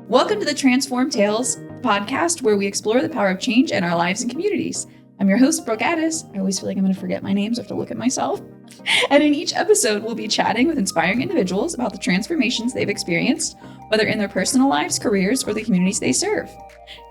Welcome to the Transform Tales podcast, where we explore the power of change in our lives and communities. I'm your host, Brooke Addis. I always feel like I'm going to forget my name, so I have to look at myself. And in each episode, we'll be chatting with inspiring individuals about the transformations they've experienced, whether in their personal lives, careers, or the communities they serve.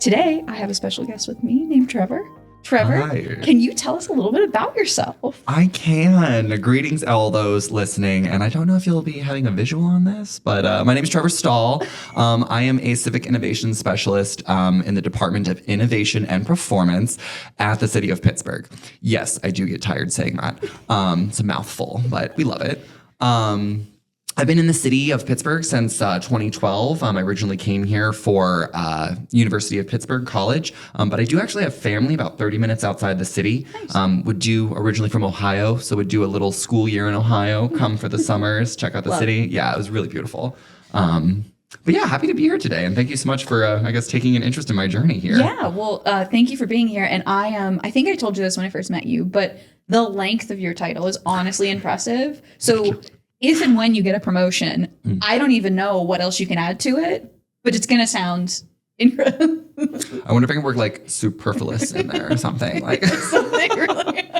Today, I have a special guest with me named Trever. Trever, Hi. Can you tell us a little bit about yourself? I can. Greetings, all those listening. And I don't know if you'll be having a visual on this, but my name is Trever Stoll. I am a Civic Innovation Specialist in the Department of Innovation and Performance at the city of Pittsburgh. Yes, I do get tired saying that. It's a mouthful, but we love it. I've been in the city of Pittsburgh since 2012. I originally came here for University of Pittsburgh College, but I do actually have family about 30 minutes outside the city. Nice. Originally from Ohio, so would do a little school year in Ohio, come for the summers, check out the city. Yeah, it was really beautiful. But yeah, happy to be here today, and thank you so much for, taking an interest in my journey here. Yeah, well, thank you for being here. And I think I told you this when I first met you, but the length of your title is honestly impressive. So if and when you get a promotion, I don't even know what else you can add to it, but it's going to sound incredible. I wonder if I can work like superfluous in there or something. Something really.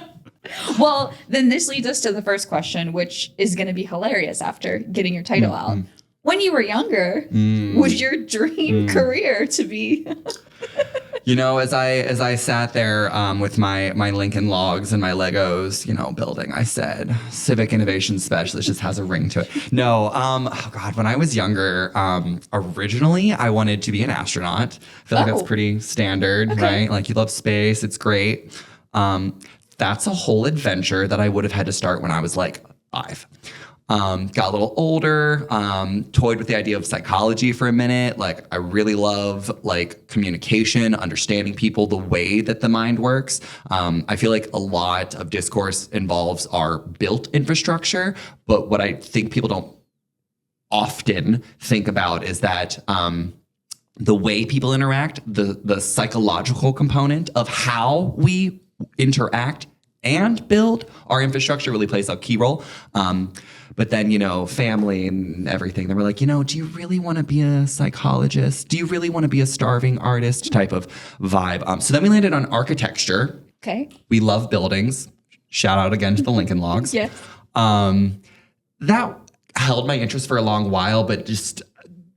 Well, then this leads us to the first question, which is going to be hilarious after getting your title out. When you were younger, was your dream career to be? You know, as I sat there with my Lincoln Logs and my Legos, building, I said, Civic Innovation Specialist just has a ring to it. No, when I was younger, originally I wanted to be an astronaut. I feel like that's pretty standard, right? Like, you love space, it's great. That's a whole adventure that I would have had to start when I was like 5. Got a little older, toyed with the idea of psychology for a minute. Like, I really love communication, understanding people, the way that the mind works. I feel like a lot of discourse involves our built infrastructure, but what I think people don't often think about is that the way people interact, the psychological component of how we interact and build our infrastructure really plays a key role. But then, family and everything, they were like, do you really want to be a psychologist? Do you really want to be a starving artist type of vibe? So then we landed on architecture. Okay. We love buildings. Shout out again to the Lincoln Logs. Yes. That held my interest for a long while, but just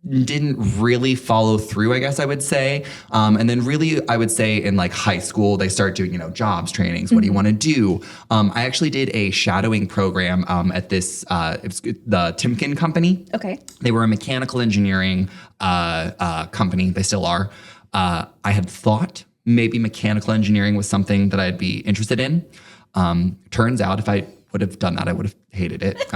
didn't really follow through, I guess I would say. And then really, I would say in high school, they start doing, jobs trainings. What do you want to do? I actually did a shadowing program at this, it was the Timken company. Okay. They were a mechanical engineering company. They still are. I had thought maybe mechanical engineering was something that I'd be interested in. Turns out if I would have done that, I would have hated it.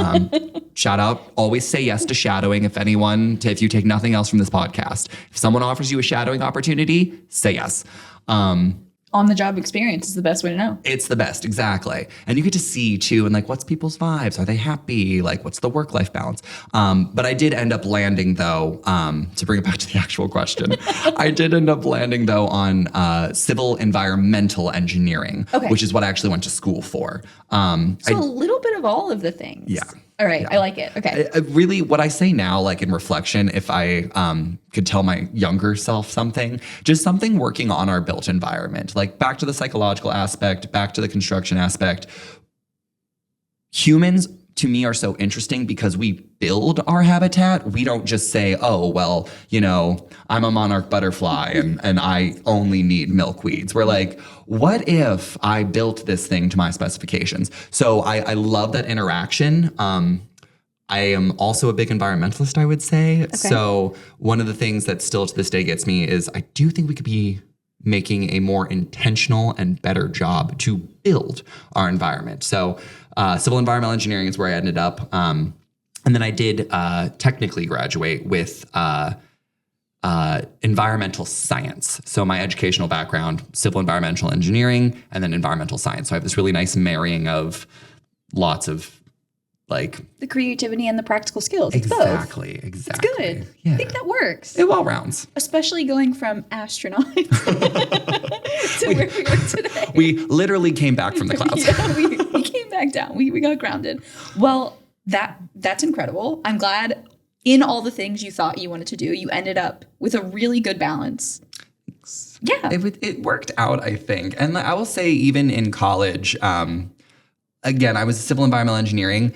Shout out, always say yes to shadowing. If you take nothing else from this podcast, if someone offers you a shadowing opportunity, say yes. On-the-job experience is the best way to know. It's the best, exactly. And you get to see too, and what's people's vibes? Are they happy? What's the work-life balance? But I did end up landing though, to bring it back to the actual question, I did end up landing though on civil environmental engineering, which is what I actually went to school for. A little bit of all of the things. Yeah. All right. Yeah. I like it. Okay. Really, what I say now, in reflection, if I could tell my younger self something, just something working on our built environment, back to the psychological aspect, back to the construction aspect. Humans, to me, are so interesting because we build our habitat. We don't just say, oh, well, I'm a monarch butterfly and I only need milkweeds. We're like, what if I built this thing to my specifications? So I love that interaction. I am also a big environmentalist, I would say. Okay. So one of the things that still to this day gets me is I do think we could be making a more intentional and better job to build our environment. So civil environmental engineering is where I ended up. And then I did technically graduate with environmental science. So my educational background, civil environmental engineering, and then environmental science. So I have this really nice marrying of lots of the creativity and the practical skills. Exactly. It's good. Yeah. I think that works. It well rounds. Especially going from astronaut to where we are today. We literally came back from the clouds. Yeah, we came back down. We got grounded. Well, that's incredible. I'm glad in all the things you thought you wanted to do, you ended up with a really good balance. Yeah. It worked out, I think. And I will say, even in college, again, I was civil environmental engineering.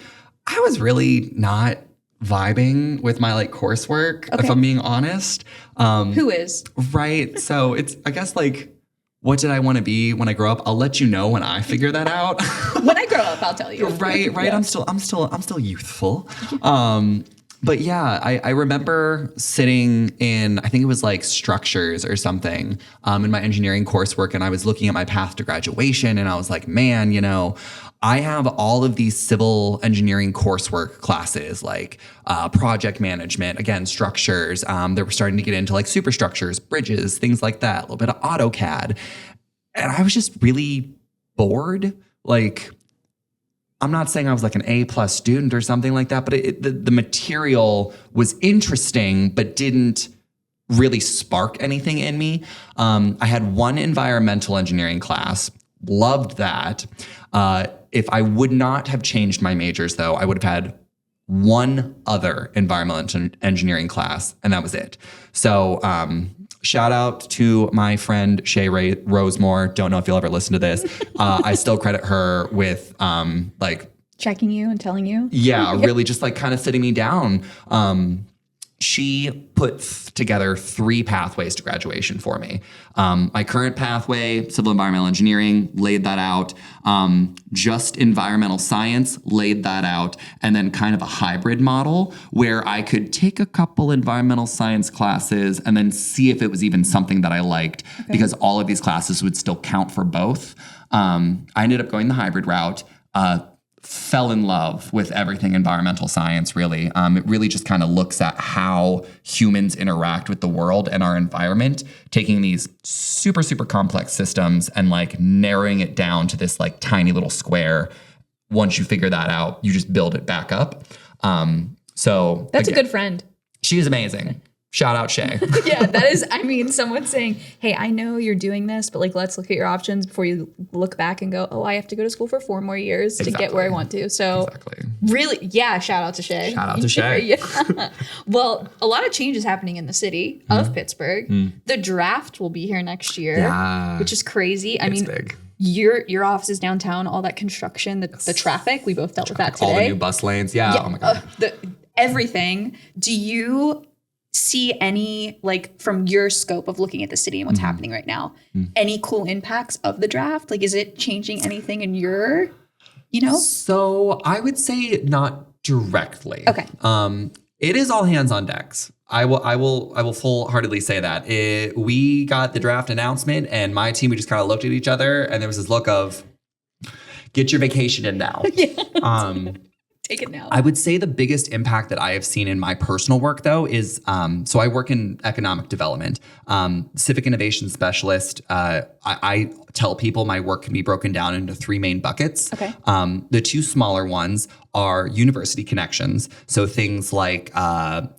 I was really not vibing with my like coursework, if I'm being honest. Who is? Right. So it's, I guess, like, what did I want to be when I grow up? I'll let you know when I figure that out. When I grow up, I'll tell you. Right. Yeah. I'm still youthful. But yeah, I remember sitting in, I think it was like structures or something, in my engineering coursework, and I was looking at my path to graduation, and I was like, man, you know, I have all of these civil engineering coursework classes, like project management, again, structures. They were starting to get into like superstructures, bridges, things like that, a little bit of AutoCAD. And I was just really bored. Like, I'm not saying I was like an A+ student or something like that, but the material was interesting, but didn't really spark anything in me. I had one environmental engineering class, loved that. If I would not have changed my majors, though, I would have had one other environmental engineering class, and that was it. So shout out to my friend Shay Rosemore. Don't know if you'll ever listen to this. I still credit her with like checking you and telling you. Yeah, really just like kind of sitting me down. She put together 3 pathways to graduation for me. My current pathway, civil environmental engineering, laid that out. Just environmental science, laid that out. And then kind of a hybrid model where I could take a couple environmental science classes and then see if it was even something that I liked, because all of these classes would still count for both. I ended up going the hybrid route. Fell in love with everything environmental science, really. It really just kind of looks at how humans interact with the world and our environment, taking these super, super complex systems and like narrowing it down to this like tiny little square. Once you figure that out, you just build it back up. So that's again, a good friend. She is amazing. Shout out Shay. Yeah, that is, I mean, someone saying, hey, I know you're doing this, but like, let's look at your options before you look back and go, oh, I have to go to school for 4 more years to get where I want to. So really, yeah, shout out to Shay. Shout out to Shay. Yeah. Well, a lot of change is happening in the city of Pittsburgh. The draft will be here next year, which is crazy. I mean, big. Your office is downtown, all that construction, the traffic, we both dealt with that today. All the new bus lanes. Yeah. Oh my God. Everything. Do you see any, like, from your scope of looking at the city and what's happening right now, any cool impacts of the draft? Like, is it changing anything in your, you know? So I would say not directly. Okay. It is all hands on decks. I will full-heartedly say that. We got the draft announcement, and my team, we just kind of looked at each other, and there was this look of, get your vacation in now. Take it now. I would say the biggest impact that I have seen in my personal work, though, is so I work in economic development, Civic Innovation Specialist. I tell people my work can be broken down into 3 main buckets. Okay. The 2 smaller ones are university connections. So things like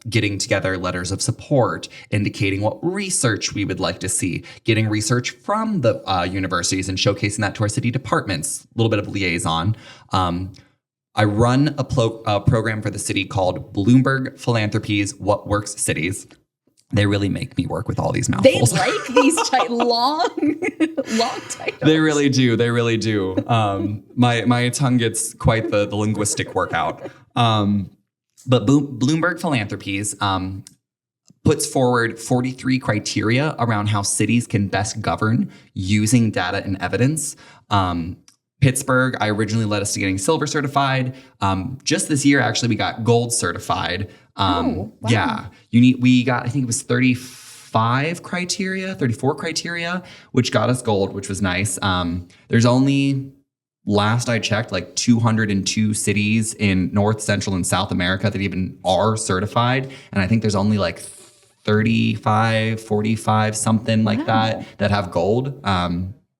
getting together letters of support, indicating what research we would like to see, getting research from the universities and showcasing that to our city departments, a little bit of liaison. I run a program for the city called Bloomberg Philanthropies What Works Cities. They really make me work with all these mouthfuls. They like these long titles. They really do. They really do. My tongue gets quite the linguistic workout. But Bloomberg Philanthropies puts forward 43 criteria around how cities can best govern using data and evidence. Pittsburgh, I originally led us to getting silver certified. Just this year, actually, we got gold certified. Wow. Yeah, we got, I think it was 34 criteria, which got us gold, which was nice. There's only, last I checked, like 202 cities in North, Central, and South America that even are certified. And I think there's only like 35, 45, something like that have gold.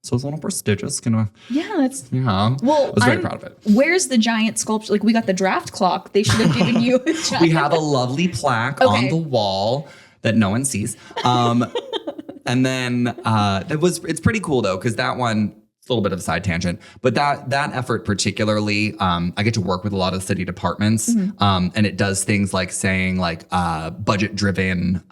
So it's a little prestigious, kind of. Yeah, that's. Yeah. Well, I was very proud of it. Where's the giant sculpture? Like, we got the draft clock. They should have given you a giant. We have a lovely plaque on the wall that no one sees. And then it's pretty cool though, because that one, a little bit of a side tangent, but that effort particularly, I get to work with a lot of city departments, and it does things like saying like budget-driven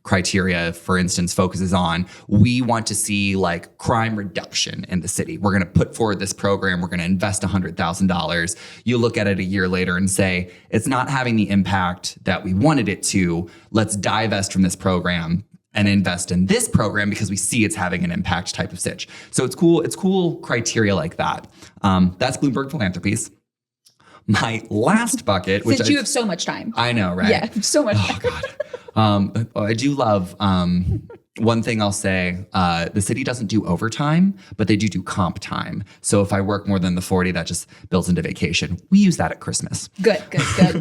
criteria, for instance, focuses on, we want to see like crime reduction in the city. We're going to put forward this program. We're going to invest $100,000. You look at it a year later and say, it's not having the impact that we wanted it to. Let's divest from this program and invest in this program because we see it's having an impact type of sitch. So it's cool. It's cool criteria like that. That's Bloomberg Philanthropies. My last bucket, which Since you have so much time. I know, right? Yeah, so much time. God. I do love one thing I'll say, the city doesn't do overtime, but they do comp time. So if I work more than the 40, that just builds into vacation. We use that at Christmas. Good.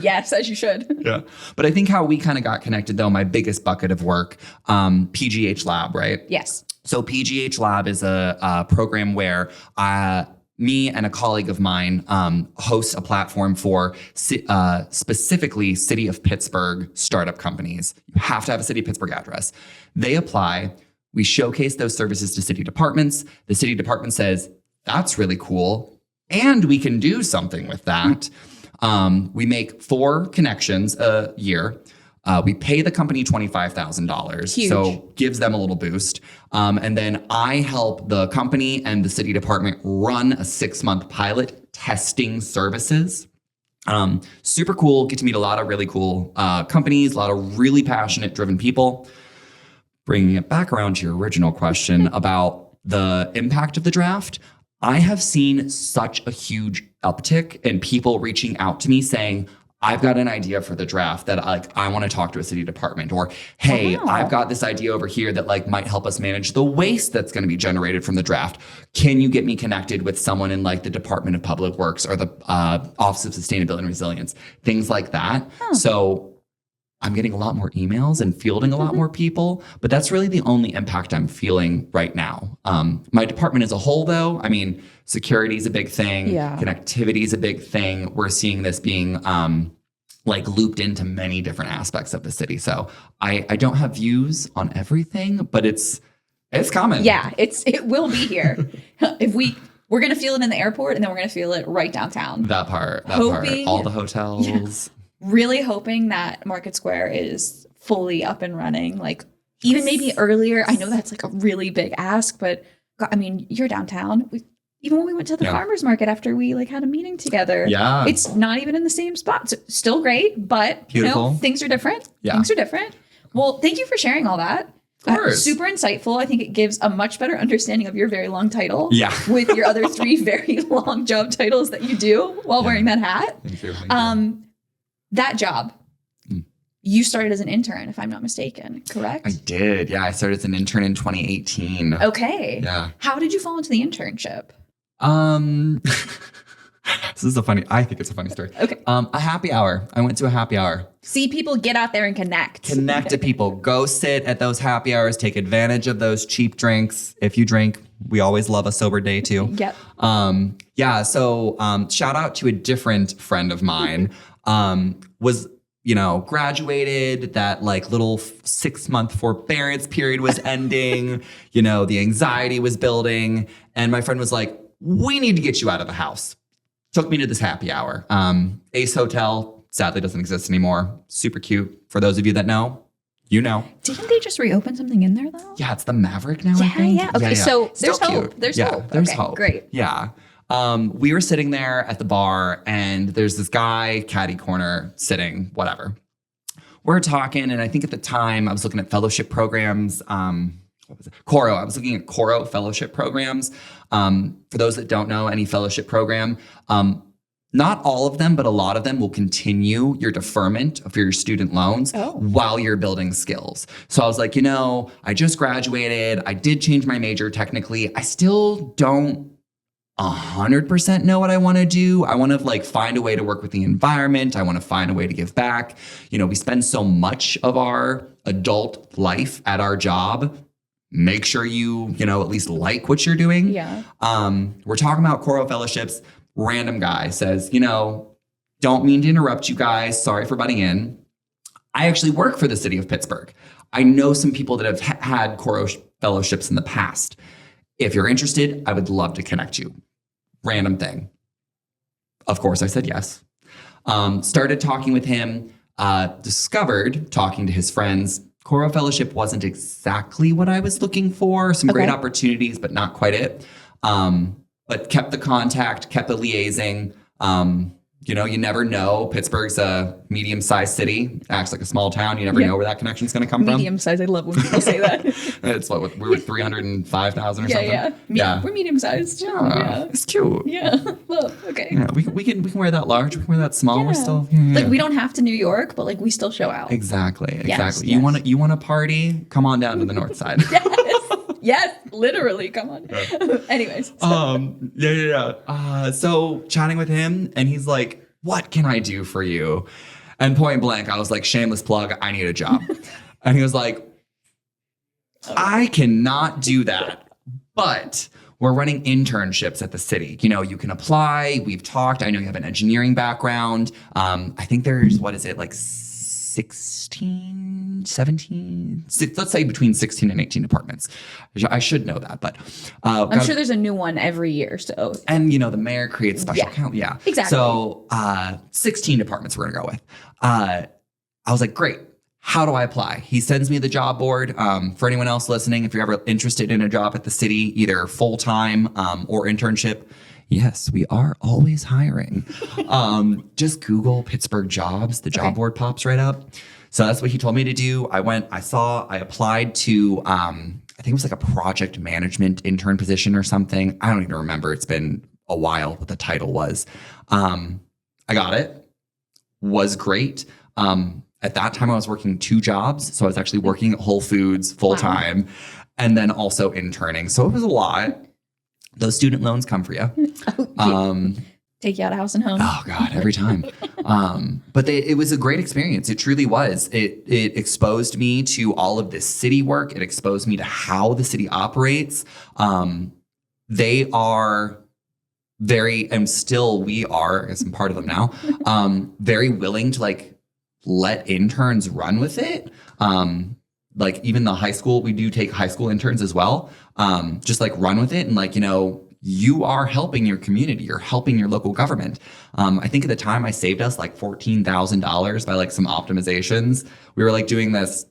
Yes, as you should. Yeah. But I think how we kind of got connected, though, my biggest bucket of work, PGH Lab, right? Yes. So PGH Lab is a program where me and a colleague of mine host a platform for specifically City of Pittsburgh startup companies. You have to have a City of Pittsburgh address. They apply. We showcase those services to city departments. The city department says, that's really cool, and we can do something with that. We make 4 connections a year. We pay the company $25,000, Huge. so gives them a little boost. And then I help the company and the city department run a 6-month pilot testing services. Super cool. Get to meet a lot of really cool companies, a lot of really passionate, driven people. Bringing it back around to your original question about the impact of the draft, I have seen such a huge uptick in people reaching out to me saying, I've got an idea for the draft that I want to talk to a city department, or, hey, I've got this idea over here that like might help us manage the waste that's going to be generated from the draft. Can you get me connected with someone in like the Department of Public Works or the Office of Sustainability and Resilience, things like that. So I'm getting a lot more emails and fielding a lot more people, but that's really the only impact I'm feeling right now. My department as a whole, though, I mean, security is a big thing. Yeah. Connectivity is a big thing. We're seeing this being like looped into many different aspects of the city. So I don't have views on everything, but it's coming. Yeah, it will be here. We're going to feel it in the airport, and then we're going to feel it right downtown. That part, Hoping- all the hotels. Yeah. Really hoping that Market Square is fully up and running, like even maybe earlier. I know that's like a really big ask, but I mean, you're downtown. Even when we went to the farmer's market after we like had a meeting together, it's not even in the same spot. So still great, but beautiful. You know, things are different. Yeah. Things are different. Well, thank you for sharing all that. Of course. Super insightful. I think it gives a much better understanding of your very long title. Yeah. With your other 3 very long job titles that you do while wearing that hat. Thank you. That job, you started as an intern, if I'm not mistaken, correct? I did. Yeah, I started as an intern in 2018. Okay. Yeah. How did you fall into the internship? I think it's a funny story. Okay. A happy hour. I went to a happy hour. See people get out there and connect. Connect to people. Go sit at those happy hours. Take advantage of those cheap drinks. If you drink, we always love a sober day too. Yep. So shout out to a different friend of mine. Was, graduated, that like little 6-month forbearance period was ending, the anxiety was building. And my friend was like, we need to get you out of the house. Took me to this happy hour. Ace Hotel, sadly doesn't exist anymore. Super cute. For those of you that know, you know. Didn't they just reopen something in there though? Yeah, it's the Maverick now, I think. Yeah. Okay, so there's Still hope. cute. There's yeah, hope. There's Okay, hope. great. Yeah. We were sitting there at the bar, and there's this guy, caddy corner, sitting, whatever. We're talking, and I think at the time I was looking at fellowship programs. What was it? Coro. I was looking at Coro fellowship programs. For those that don't know, any fellowship program, not all of them, but a lot of them will continue your deferment of your student loans while you're building skills. So I was like, I just graduated. I did change my major technically. I still don't 100% know what I want to do. I want to find a way to work with the environment. I want to find a way to give back. We spend so much of our adult life at our job. Make sure you at least like what you're doing. Yeah. We're talking about Coro fellowships. Random guy says, don't mean to interrupt you guys. Sorry for butting in. I actually work for the city of Pittsburgh. I know some people that have had Coro fellowships in the past. If you're interested, I would love to connect you. Random thing. Of course, I said yes. Started talking with him, discovered talking to his friends. Coro Fellowship wasn't exactly what I was looking for. Some great opportunities, but not quite it. But kept the contact, kept the liaising. You know, you never know. Pittsburgh's a medium-sized city, acts like a small town. You never know where that connection's going to come from. Medium-sized. I love when people say that. It's what we were 305,000 or something. Yeah. We're medium-sized. Yeah, it's cute. Yeah, love. Okay. Yeah, we can wear that large. We can wear that small. Yeah. We're still like we don't have to New York, but like we still show out. Exactly. Yes. You want to party? Come on down to the north side. Yes, literally. Come on. Anyways. So chatting with him, and he's like, "What can I do for you?" And point blank, I was like, "Shameless plug. I need a job." And he was like, "I cannot do that, but we're running internships at the city. You know, you can apply. We've talked. I know you have an engineering background. I think there's like 16, 17, let's say between 16 and 18 departments. I should know that, but I'm sure there's a new one every year. So, and you know, the mayor creates special count. Yeah, exactly. So 16 departments we're gonna go with. I was like, great. How do I apply? He sends me the job board. For anyone else listening, if you're ever interested in a job at the city, either full-time or internship, yes, we are always hiring. Just Google Pittsburgh jobs. The job board pops right up. So that's what he told me to do. I applied to, I think it was like a project management intern position or something. I don't even remember. It's been a while what the title was. I got it. Was great. At that time, I was working 2 jobs. So I was actually working at Whole Foods full-time and then also interning. So it was a lot. Those student loans come for you. Take you out of house and home. Oh God, every time. But it was a great experience. It truly was. It exposed me to all of this city work. It exposed me to how the city operates. They are very, and still we are, I guess I'm part of them now, very willing to like let interns run with it. Like even the high school, we do take high school interns as well. Just like run with it and like, you know, you are helping your community. You're helping your local government. I think at the time I saved us like $14,000 by like some optimizations. We were like doing this.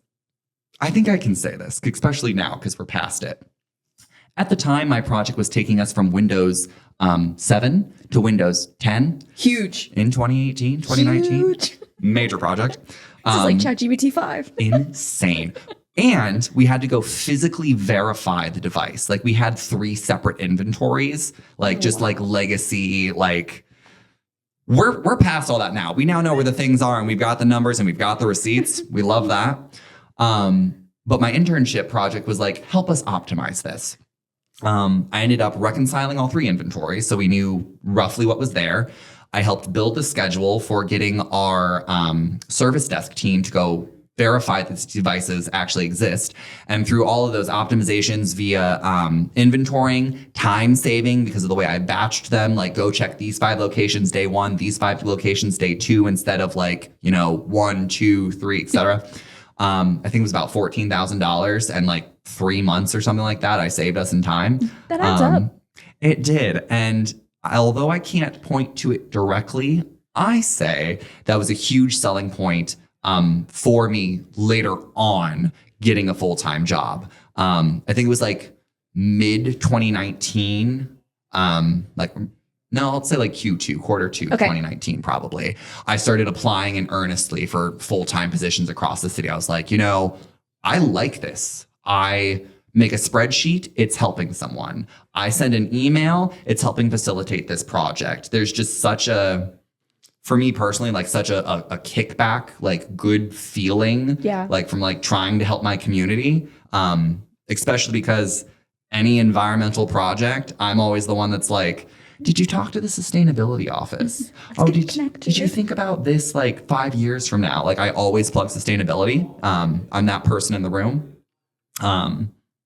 I think I can say this, especially now because we're past it. At the time, my project was taking us from Windows 7 to Windows 10. Huge. In 2018, 2019. Huge. Major project. This is like ChatGPT 5. Insane. And we had to go physically verify the device. Like we had 3 separate inventories, like just like legacy, like we're past all that now. We now know where the things are and we've got the numbers and we've got the receipts. We love that. But my internship project was like, help us optimize this. I ended up reconciling all 3 inventories. So we knew roughly what was there. I helped build the schedule for getting our service desk team to go verify that these devices actually exist. And through all of those optimizations via inventorying, time saving, because of the way I batched them, like go check these 5 locations day 1, these 5 locations day 2, instead of like, you know, 1, 2, 3, etc. I think it was about $14,000 and like 3 months or something like that. I saved us in time. That adds up. It did. And although I can't point to it directly, I say that was a huge selling point for me later on getting a full-time job. I think it was like mid 2019, I'll say like Q2, quarter 2, 2019 probably. I started applying in earnestly for full-time positions across the city. I was like, you know, I like this. I make a spreadsheet, it's helping someone. I send an email, it's helping facilitate this project. There's just such a, for me personally, like such a kickback, like good feeling, like from like trying to help my community, especially because any environmental project, I'm always the one that's like, did you talk to the sustainability office? Did you think about this like 5 years from now? Like I always plug sustainability. I'm that person in the room.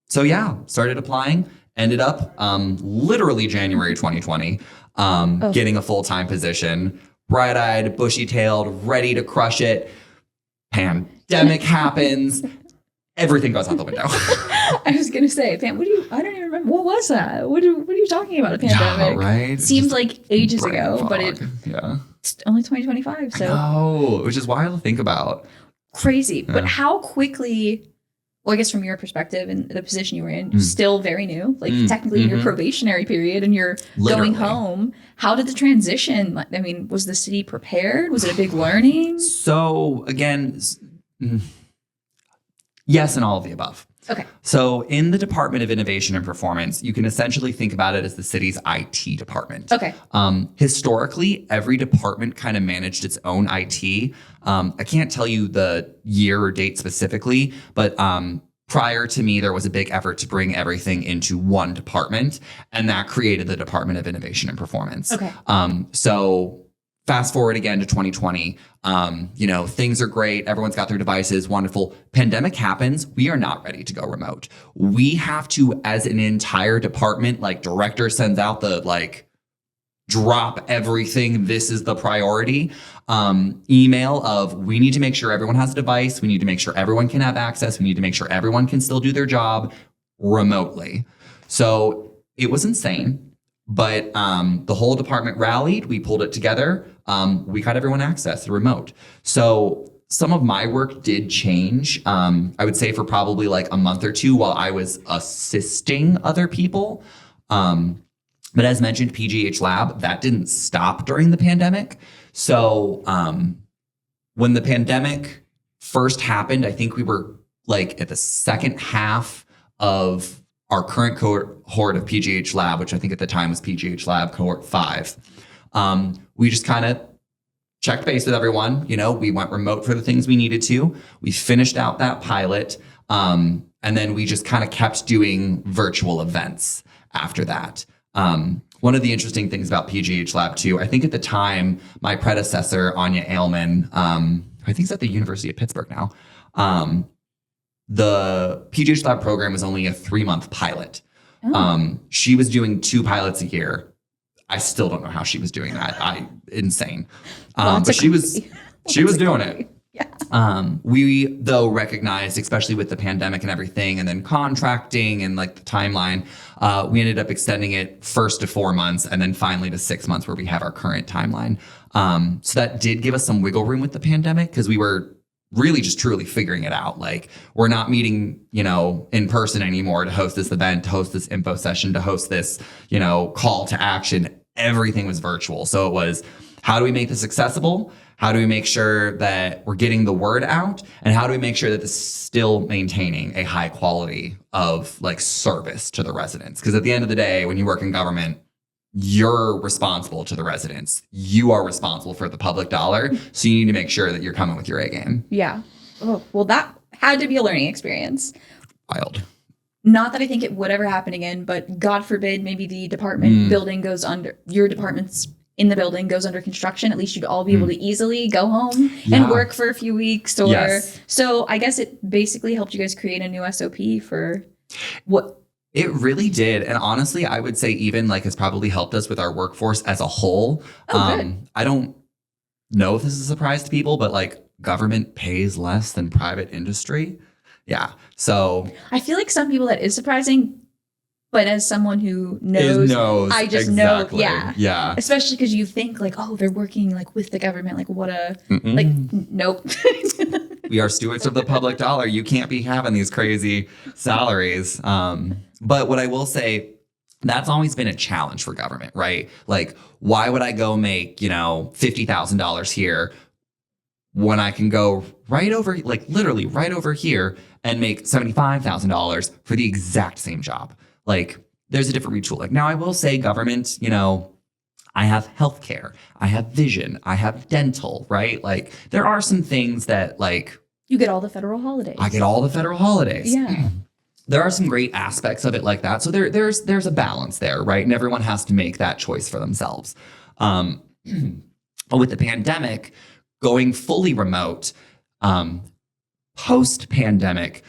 So yeah, started applying, ended up literally January 2020, getting a full-time position, bright-eyed, bushy-tailed, ready to crush it. Pandemic happens. everything goes out the window. I was gonna say, Pam, I don't even remember. What was that? What are you talking about? A pandemic? Yeah, right? Seems like ages Brain ago, but fog. it's only 2025, so No, which is wild to think about. crazy. Yeah. But how quickly, well, I guess from your perspective and the position you were in, still very new, like technically in your probationary period and you're Literally. going home. How did the transition, I mean, was the city prepared? Was it a big learning? So again, yes, and all of the above. Okay. So in the Department of Innovation and Performance, you can essentially think about it as the city's IT department. Okay. Historically, every department kind of managed its own IT. I can't tell you the year or date specifically, but prior to me, there was a big effort to bring everything into one department, and that created the Department of Innovation and Performance. Okay. So fast forward again to 2020, things are great. Everyone's got their devices, wonderful. Pandemic happens. We are not ready to go remote. We have to, as an entire department, like director sends out the drop everything. This is the priority. Email of we need to make sure everyone has a device. We need to make sure everyone can have access. We need to make sure everyone can still do their job remotely. So it was insane, but the whole department rallied. We pulled it together. We got everyone access to remote. So some of my work did change. I would say for probably like a month or two while I was assisting other people. But as mentioned, PGH Lab, that didn't stop during the pandemic. So when the pandemic first happened, I think we were like at the second half of our current cohort of PGH Lab, which I think at the time was PGH Lab cohort 5. We just kind of checked base with everyone. We went remote for the things we needed to. We finished out that pilot. And then we just kind of kept doing virtual events after that. One of the interesting things about PGH Lab too, I think at the time, my predecessor, Anya Ailman, I think he's at the University of Pittsburgh now. The PGH Lab program was only a 3-month pilot. She was doing 2 pilots a year. I still don't know how she was doing that. Insane. But she was doing it. Yeah. We though recognized, especially with the pandemic and everything, and then contracting and like the timeline, we ended up extending it first to 4 months and then finally to 6 months where we have our current timeline. So that did give us some wiggle room with the pandemic because we were really just truly figuring it out. Like we're not meeting, in person anymore to host this event, to host this info session, to host this, call to action. Everything was virtual. So it was, how do we make this accessible? How do we make sure that we're getting the word out? And how do we make sure that this is still maintaining a high quality of service to the residents? Because at the end of the day, when you work in government, you're responsible to the residents. You are responsible for the public dollar. So you need to make sure that you're coming with your A game. Yeah. Oh, well, that had to be a learning experience. Wild. Not that I think it would ever happen again, but God forbid, maybe the department building goes under, your department's in the building goes under construction. At least you'd all be able to easily go home and work for a few weeks. So I guess it basically helped you guys create a new SOP for what. It really did. And honestly, I would say even has probably helped us with our workforce as a whole. Good. I don't know if this is a surprise to people, but government pays less than private industry. Yeah. So I feel like some people that is surprising, but as someone who knows, I just exactly. know. Yeah. Yeah. Especially because you think they're working with the government. What a, nope. We are stewards of the public dollar. You can't be having these crazy salaries. But what I will say, that's always been a challenge for government, right? Why would I go make, $50,000 here when I can go right over, literally right over here and make $75,000 for the exact same job? There's a different retool. Now I will say government, I have healthcare, I have vision, I have dental, right? There are some things that you get all the federal holidays. I get all the federal holidays. Yeah. There are some great aspects of it like that. So there's a balance there, right? And everyone has to make that choice for themselves. But with the pandemic, going fully remote, post-pandemic,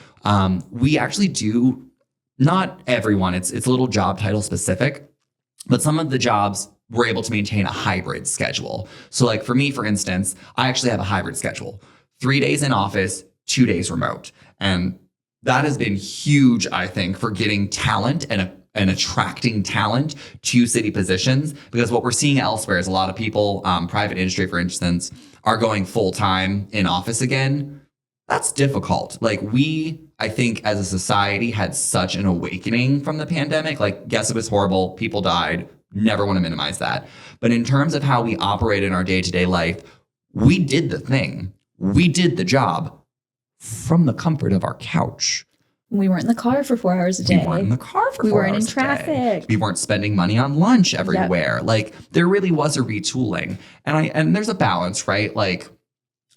we actually do, not everyone, it's a little job title specific, but some of the jobs we're able to maintain a hybrid schedule. So for me, for instance, I actually have a hybrid schedule, 3 days in office, 2 days remote. And that has been huge, I think, for getting talent and attracting talent to city positions. Because what we're seeing elsewhere is a lot of people, private industry, for instance, are going full time in office again. That's difficult. Like I think as a society had such an awakening from the pandemic. Like, yes, it was horrible. People died. Never want to minimize that. But in terms of how we operate in our day-to-day life, we did the thing. We did the job from the comfort of our couch. We weren't in the car for 4 hours a day. We weren't in the car for 4 hours a day. We weren't in traffic. We weren't spending money on lunch everywhere. Yep. Like, there really was a retooling. And there's a balance, right? Like,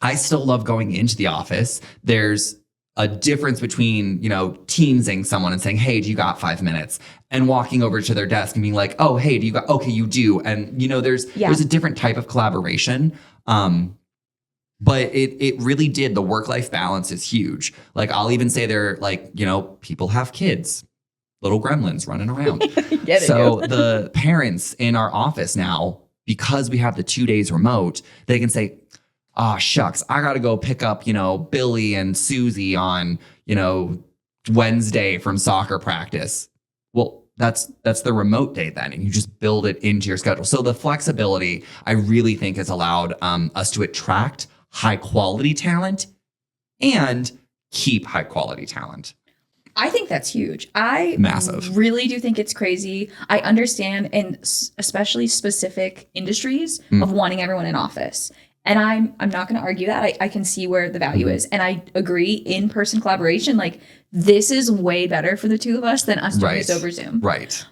I still love going into the office. There's a difference between, teamsing someone and saying, hey, do you got 5 minutes? And walking over to their desk and being like, oh, hey, okay, you do. And, there's a different type of collaboration. But it really did. The work-life balance is huge. Like, I'll even say they're like, people have kids, little gremlins running around. So the parents in our office now, because we have the 2 days remote, they can say, oh, shucks, I got to go pick up, Billy and Susie on, Wednesday from soccer practice. Well, that's the remote day then, and you just build it into your schedule. So the flexibility, I really think, has allowed us to attract high quality talent and keep high quality talent. I think that's huge. Massive. Really do think it's crazy. I understand, in especially specific industries, of wanting everyone in office. And I'm not going to argue that. I can see where the value is. And I agree, in-person collaboration, like, this is way better for the two of us than us doing this over Zoom. Right.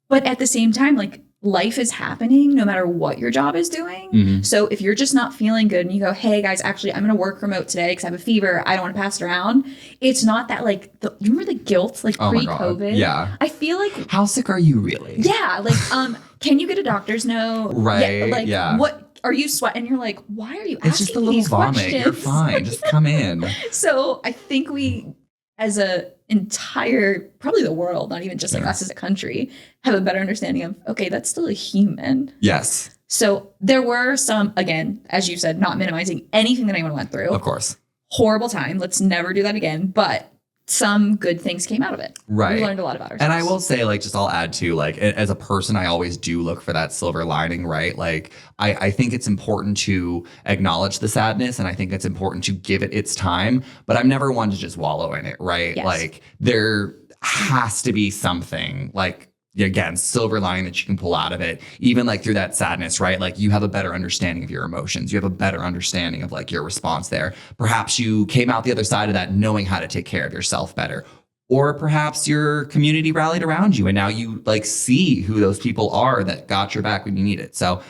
But at the same time, like, life is happening no matter what your job is doing. Mm-hmm. So if you're just not feeling good and you go, hey guys, actually, I'm going to work remote today because I have a fever. I don't want to pass it around. It's not that, like, you remember the guilt, like, pre-COVID? Yeah. I feel like. How sick are you really? Yeah. Like, can you get a doctor's note? Right. Yeah, like, yeah. What? Are you sweating? You're like, why are you asking It's just a little vomit. Questions? You're fine. Just come in. So I think we, as a entire, probably the world, not even just like us as a country, have a better understanding of, okay, that's still a human. Yes. So there were some, again, as you said, not minimizing anything that anyone went through. Of course. Horrible time. Let's never do that again. But some good things came out of it. Right. We learned a lot about ourselves. And I will say, like, I'll add to, like, as a person, I always do look for that silver lining, right? Like, I think it's important to acknowledge the sadness, and I think it's important to give it its time, but I'm never one to just wallow in it, right? Yes. Like, there has to be something, like, again, silver lining that you can pull out of it, even like through that sadness, right? Like, you have a better understanding of your emotions. You have a better understanding of, like, your response there. Perhaps you came out the other side of that knowing how to take care of yourself better. Or perhaps your community rallied around you and now you, like, see who those people are that got your back when you need it. So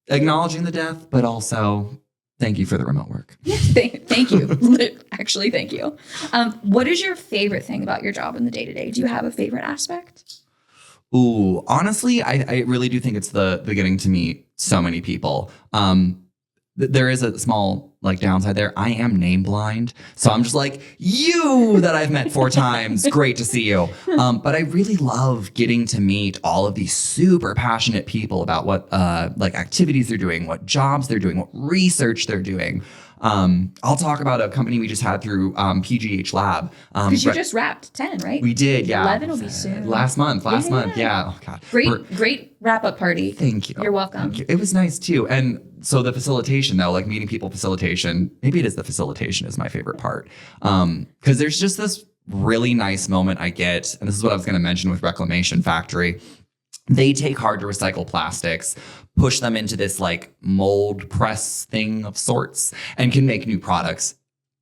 acknowledging the death, but also thank you for the remote work. Yes, thank you. Actually, thank you. What is your favorite thing about your job in the day-to-day? Do you have a favorite aspect? Ooh, honestly, I really do think it's the getting to meet so many people. There is a small, like, downside there. I am name blind. So I'm just like, you that I've met 4 times. Great to see you. But I really love getting to meet all of these super passionate people about what like activities they're doing, what jobs they're doing, what research they're doing. I'll talk about a company we just had through PGH Lab. Because you just wrapped 10, right? We did, yeah. 11 will be soon. Last month, yeah. Oh, God. Great wrap-up party. Thank you. You're welcome. Thank you. It was nice, too. And so the facilitation, though, like, meeting people facilitation, maybe it is the facilitation is my favorite part. Because there's just this really nice moment I get, and this is what I was going to mention with Reclamation Factory. They take hard to recycle plastics, push them into this, like, mold press thing of sorts, and can make new products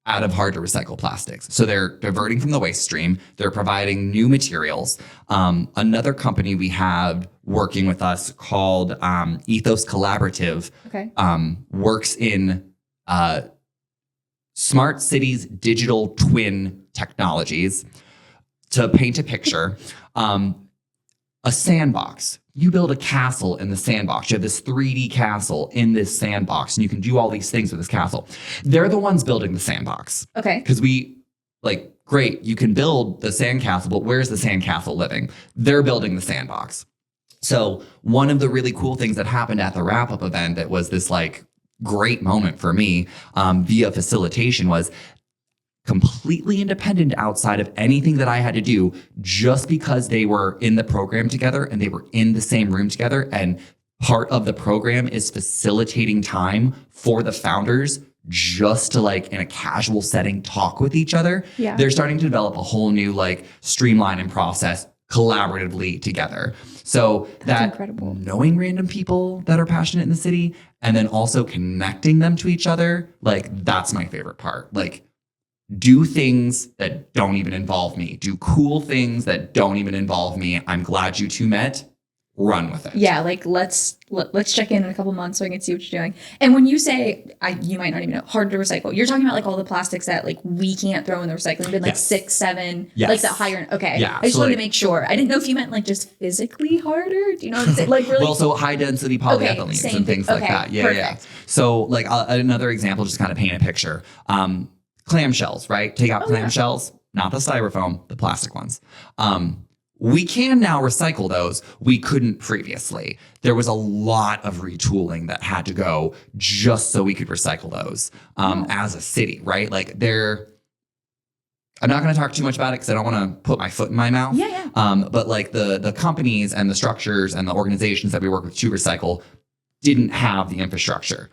out of hard to recycle plastics. So they're diverting from the waste stream. They're providing new materials. Another company we have working with us called Ethos Collaborative works in smart cities digital twin technologies. To paint a picture, a sandbox. You build a castle in the sandbox. You have this 3D castle in this sandbox, and you can do all these things with this castle. They're the ones building the sandbox. Okay. Because great, you can build the sandcastle, but where's the sandcastle living? They're building the sandbox. So one of the really cool things that happened at the wrap-up event that was this, like, great moment for me via facilitation was completely independent outside of anything that I had to do, just because they were in the program together and they were in the same room together. And part of the program is facilitating time for the founders just to like in a casual setting talk with each other. Yeah. They're starting to develop a whole new like streamline and process collaboratively together. So That's incredible. Knowing random people that are passionate in the city and then also connecting them to each other, like that's my favorite part. Like, do things that don't even involve me. Do cool things that don't even involve me. I'm glad you two met. Run with it. Yeah, like let's check in a couple months so I can see what you're doing. And when you say, you might not even know, hard to recycle, you're talking about like all the plastics that like we can't throw in the recycling bin, like 6, 7, like that higher. Okay, yeah, I just wanted to make sure. I didn't know if you meant like just physically harder. Do you know what I'm saying? Like really? Well, so high density polyethylenes and things like that. Yeah, perfect. Yeah. So like another example, just kind of paint a picture. Clamshells, right? Take out clamshells, not the styrofoam, the plastic ones. We can now recycle those. We couldn't previously. There was a lot of retooling that had to go just so we could recycle those as a city, right? Like I'm not going to talk too much about it because I don't want to put my foot in my mouth. Yeah. But like the companies and the structures and the organizations that we work with to recycle didn't have the infrastructure.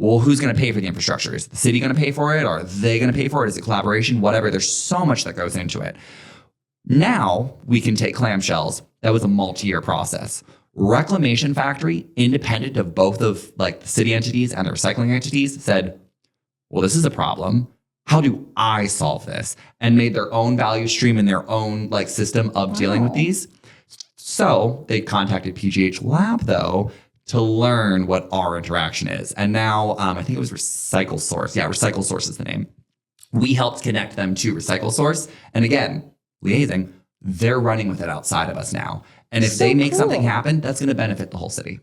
Well, who's going to pay for the infrastructure? Is the city going to pay for it? Are they going to pay for it? Is it collaboration? Whatever. There's so much that goes into it. Now we can take clamshells. That was a multi-year process. Reclamation Factory, independent of both of like the city entities and the recycling entities, said, well, this is a problem. How do I solve this? And made their own value stream and their own like system of dealing with these. So they contacted PGH Lab though to learn what our interaction is. And now I think it was Recycle Source. Yeah, Recycle Source is the name. We helped connect them to Recycle Source. And again, liaising, they're running with it outside of us now. And if they make something happen, that's going to benefit the whole city.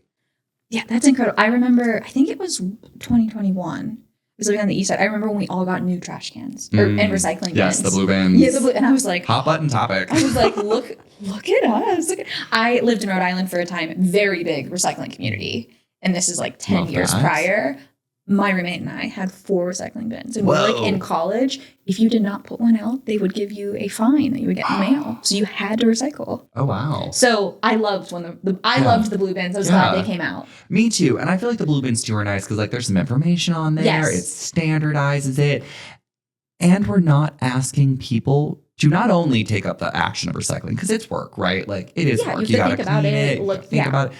Yeah, that's incredible. I remember, I think it was 2021. I was living on the east side. I remember when we all got new trash cans and recycling bins. Yes, the blue bins. Yeah, the blue. And I was like, hot button topic. I was like, look at us. I lived in Rhode Island for a time, very big recycling community. And this is like 10 years prior. My roommate and I had 4 recycling bins. And we're like in college. If you did not put one out, they would give you a fine that you would get in the mail. So you had to recycle. Oh, wow. So I loved when I loved the blue bins. I was glad they came out. Me too. And I feel like the blue bins too are nice because like there's some information on there. Yes. It standardizes it. And we're not asking people to not only take up the action of recycling because it's work, right? Like it is work. You got to clean it. Think about it.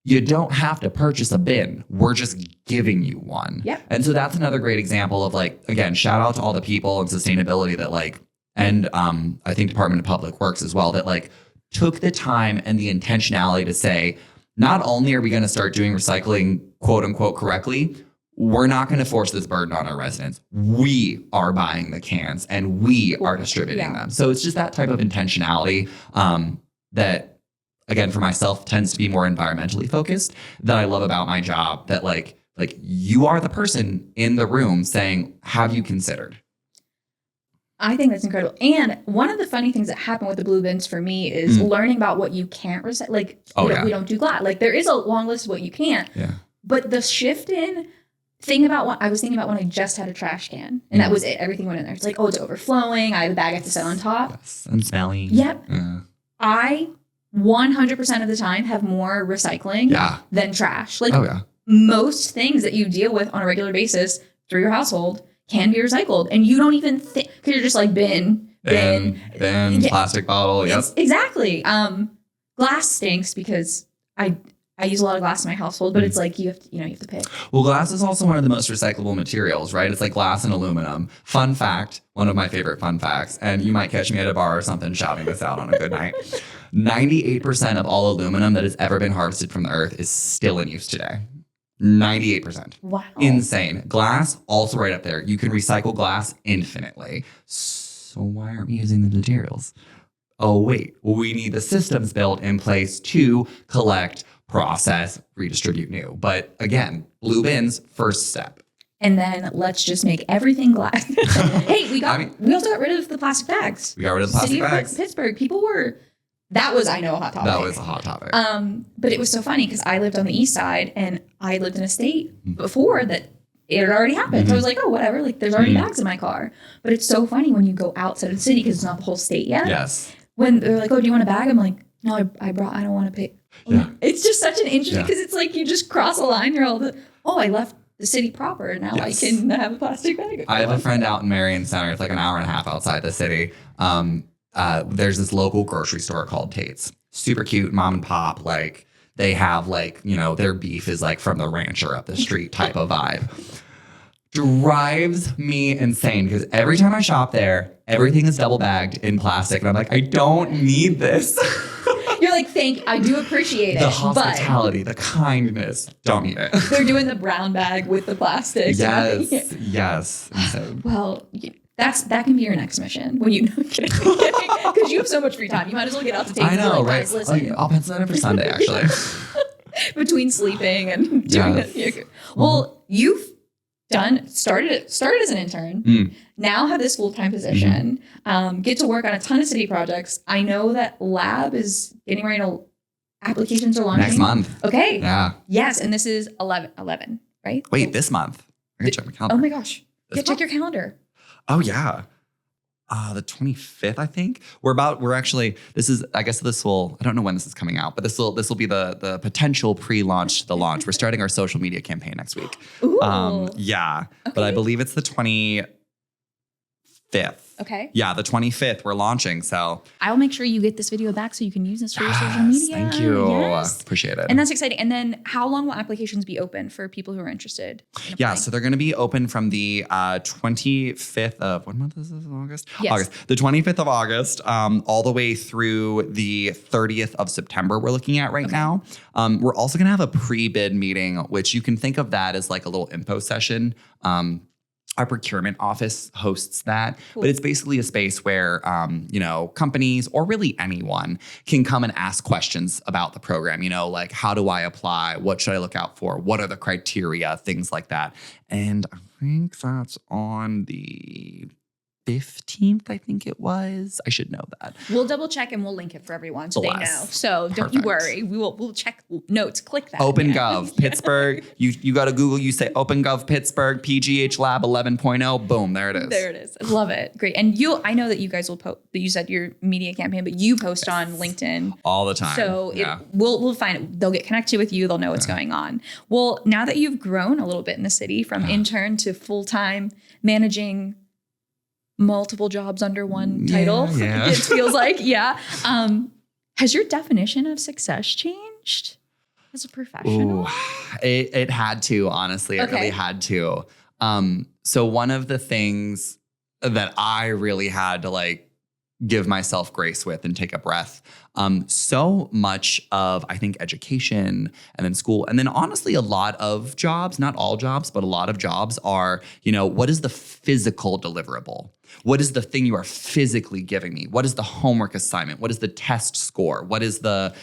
You don't have to purchase a bin. We're just giving you one. Yeah. And so that's another great example of like, again, shout out to all the people and sustainability that like, and I think Department of Public Works as well, that like took the time and the intentionality to say, not only are we going to start doing recycling quote unquote correctly, we're not going to force this burden on our residents. We are buying the cans and we are distributing them. So it's just that type of intentionality that, again, for myself, tends to be more environmentally focused that I love about my job, that like you are the person in the room saying, have you considered? I think that's incredible. And one of the funny things that happened with the blue bins for me is learning about what you can't recycle. Like, we don't do glass. Like there is a long list of what you can't. Yeah. But the shift in thing about what I was thinking about when I just had a trash can and that was it. Everything went in there. It's like, oh, it's overflowing. I have a bag I have to set on top. Yes. And smelly. Yep. I 100% of the time have more recycling than trash. Like most things that you deal with on a regular basis through your household can be recycled. And you don't even think, because you're just like bin, plastic bottle. Yep. Exactly. Glass stinks because I use a lot of glass in my household, but it's like you have to pick. Well, glass is also one of the most recyclable materials, right? It's like glass and aluminum. Fun fact, one of my favorite fun facts, and you might catch me at a bar or something shouting this out on a good night. 98% of all aluminum that has ever been harvested from the earth is still in use today. 98%. Wow. Insane. Glass, also right up there. You can recycle glass infinitely. So why aren't we using the materials? Oh, wait. We need the systems built in place to collect, process, redistribute new. But again, blue bins, first step. And then let's just make everything glass. Hey, we also got rid of the plastic bags. We got rid of the plastic bags. Pittsburgh, people were... That was, I know, a hot topic. That was a hot topic. But it was so funny because I lived on the east side and I lived in a state before that it had already happened. So I was like, oh, whatever. Like, there's already bags in my car. But it's so funny when you go outside of the city because it's not the whole state yet. Yes. When they're like, oh, do you want a bag? I'm like, no, I don't want to pay. Yeah. It's just such an interesting, because it's like you just cross a line. You're all I left the city proper. Now I can have a plastic bag. I have a friend out in Marion Center. It's like an hour and a half outside the city. There's this local grocery store called Tate's. Super cute, mom and pop. Like, they have like, their beef is like from the rancher up the street type of vibe. Drives me insane because every time I shop there, everything is double bagged in plastic. And I'm like, I don't need this. You're like, I do appreciate it. The hospitality, the kindness, don't need it. They're doing the brown bag with the plastic. Yes. Well, that can be your next mission when you because you have so much free time. You might as well get out to take. I know, right? Guys, listen. I'll pencil that in for Sunday, actually. Between sleeping and doing it. Well, you've started as an intern, now have this full-time position, get to work on a ton of city projects. I know that lab is getting ready to, applications are launching. Next month. Okay. Yeah. Yes, and this is 11, right? Wait, this month. I gotta check my calendar. Oh my gosh. Check your calendar. Oh yeah. The 25th, I think. I don't know when this is coming out, but this will be the potential pre-launch to the launch. We're starting our social media campaign next week. Ooh. Yeah. Okay. But I believe it's the 25th. Okay. Yeah, the 25th we're launching. So I'll make sure you get this video back so you can use this for your social media. Thank you. Yes. Appreciate it. And that's exciting. And then how long will applications be open for people who are interested? Yeah, so they're going to be open from the 25th of, what month is this? August? Yes. August. The 25th of August, all the way through the 30th of September we're looking at right now. We're also going to have a pre-bid meeting, which you can think of that as like a little info session. Our procurement office hosts that, but it's basically a space where, companies or really anyone can come and ask questions about the program. Like, how do I apply? What should I look out for? What are the criteria? Things like that. And I think that's on the 15th, I think it was. I should know that. We'll double check and we'll link it for everyone so they know. So don't Perfect. you worry. We'll check notes. Click that. OpenGov Pittsburgh. You go to Google. You say OpenGov Pittsburgh PGH Lab 11.0. Boom, there it is. There it is. I love it. Great. And I know that you guys will post. You said your media campaign, but you post on LinkedIn all the time. So we'll find it. They'll get connected with you. They'll know what's going on. Well, now that you've grown a little bit in the city from intern to full time managing multiple jobs under one title. Yeah. It feels like, has your definition of success changed as a professional? Ooh, it had to, honestly. It really had to. So one of the things that I really had to give myself grace with and take a breath. So much of, I think, education and then school, and then honestly, a lot of jobs, not all jobs, but a lot of jobs are, what is the physical deliverable? What is the thing you are physically giving me? What is the homework assignment? What is the test score? What is the,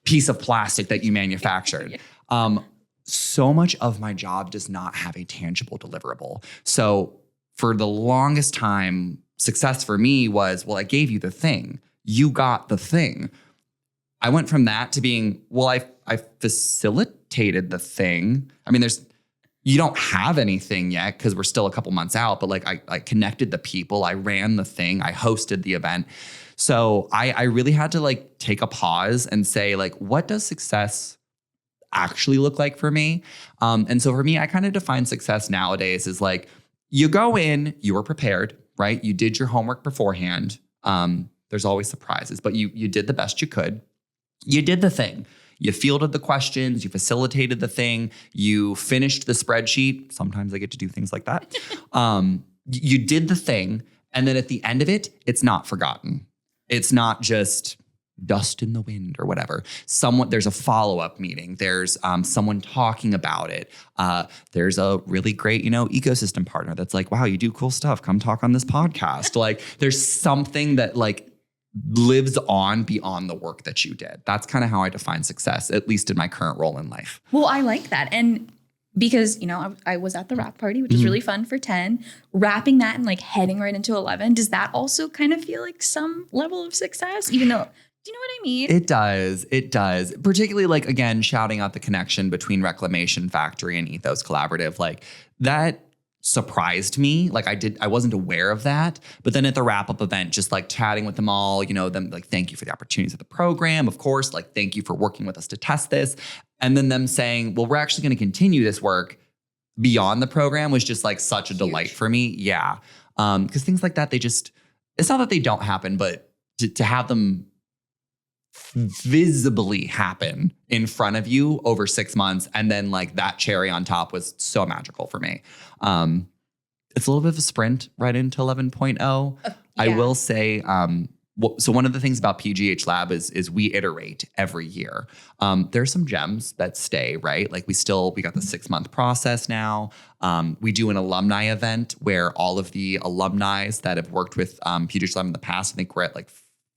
piece of plastic that you manufactured? So much of my job does not have a tangible deliverable. So for the longest time, success for me was, well, I gave you the thing. You got the thing. I went from that to being, well, I facilitated the thing. I mean, you don't have anything yet because we're still a couple months out, but I connected the people. I ran the thing. I hosted the event. So I really had to take a pause and say, what does success actually look like for me? And so for me, I kind of define success nowadays as you go in, you were prepared, right? You did your homework beforehand. There's always surprises, but you did the best you could. You did the thing. You fielded the questions, you facilitated the thing, you finished the spreadsheet. Sometimes I get to do things like that. You did the thing, and then at the end of it, it's not forgotten. It's not just dust in the wind or whatever. There's a follow-up meeting. There's someone talking about it. There's a really great, ecosystem partner that's wow, you do cool stuff. Come talk on this podcast. There's something that lives on beyond the work that you did. That's kind of how I define success, at least in my current role in life. Well, I like that. And because, I was at the wrap party, which was really fun for 10, wrapping that and heading right into 11. Does that also kind of feel like some level of success, even though Do you know what I mean? It does. It does. Particularly, like, again, shouting out the connection between Reclamation Factory and Ethos Collaborative. Like, that surprised me. Like, I wasn't aware of that. But then at the wrap-up event, just like chatting with them all, you know, them like, thank you for the opportunities of the program. Of course, like, thank you for working with us to test this. And then them saying, well, we're actually going to continue this work beyond the program was just like such a delight for me. Yeah. Because things like that, it's not that they don't happen, but to have them visibly happen in front of you over 6 months, and then like that cherry on top was so magical for me. It's a little bit of a sprint right into 11.0. Yeah. I will say, so one of the things about PGH Lab is we iterate every year. There's some gems that stay, right? Like we got the 6-month process now. We do an alumni event where all of the alumni that have worked with PGH Lab in the past, I think we're at like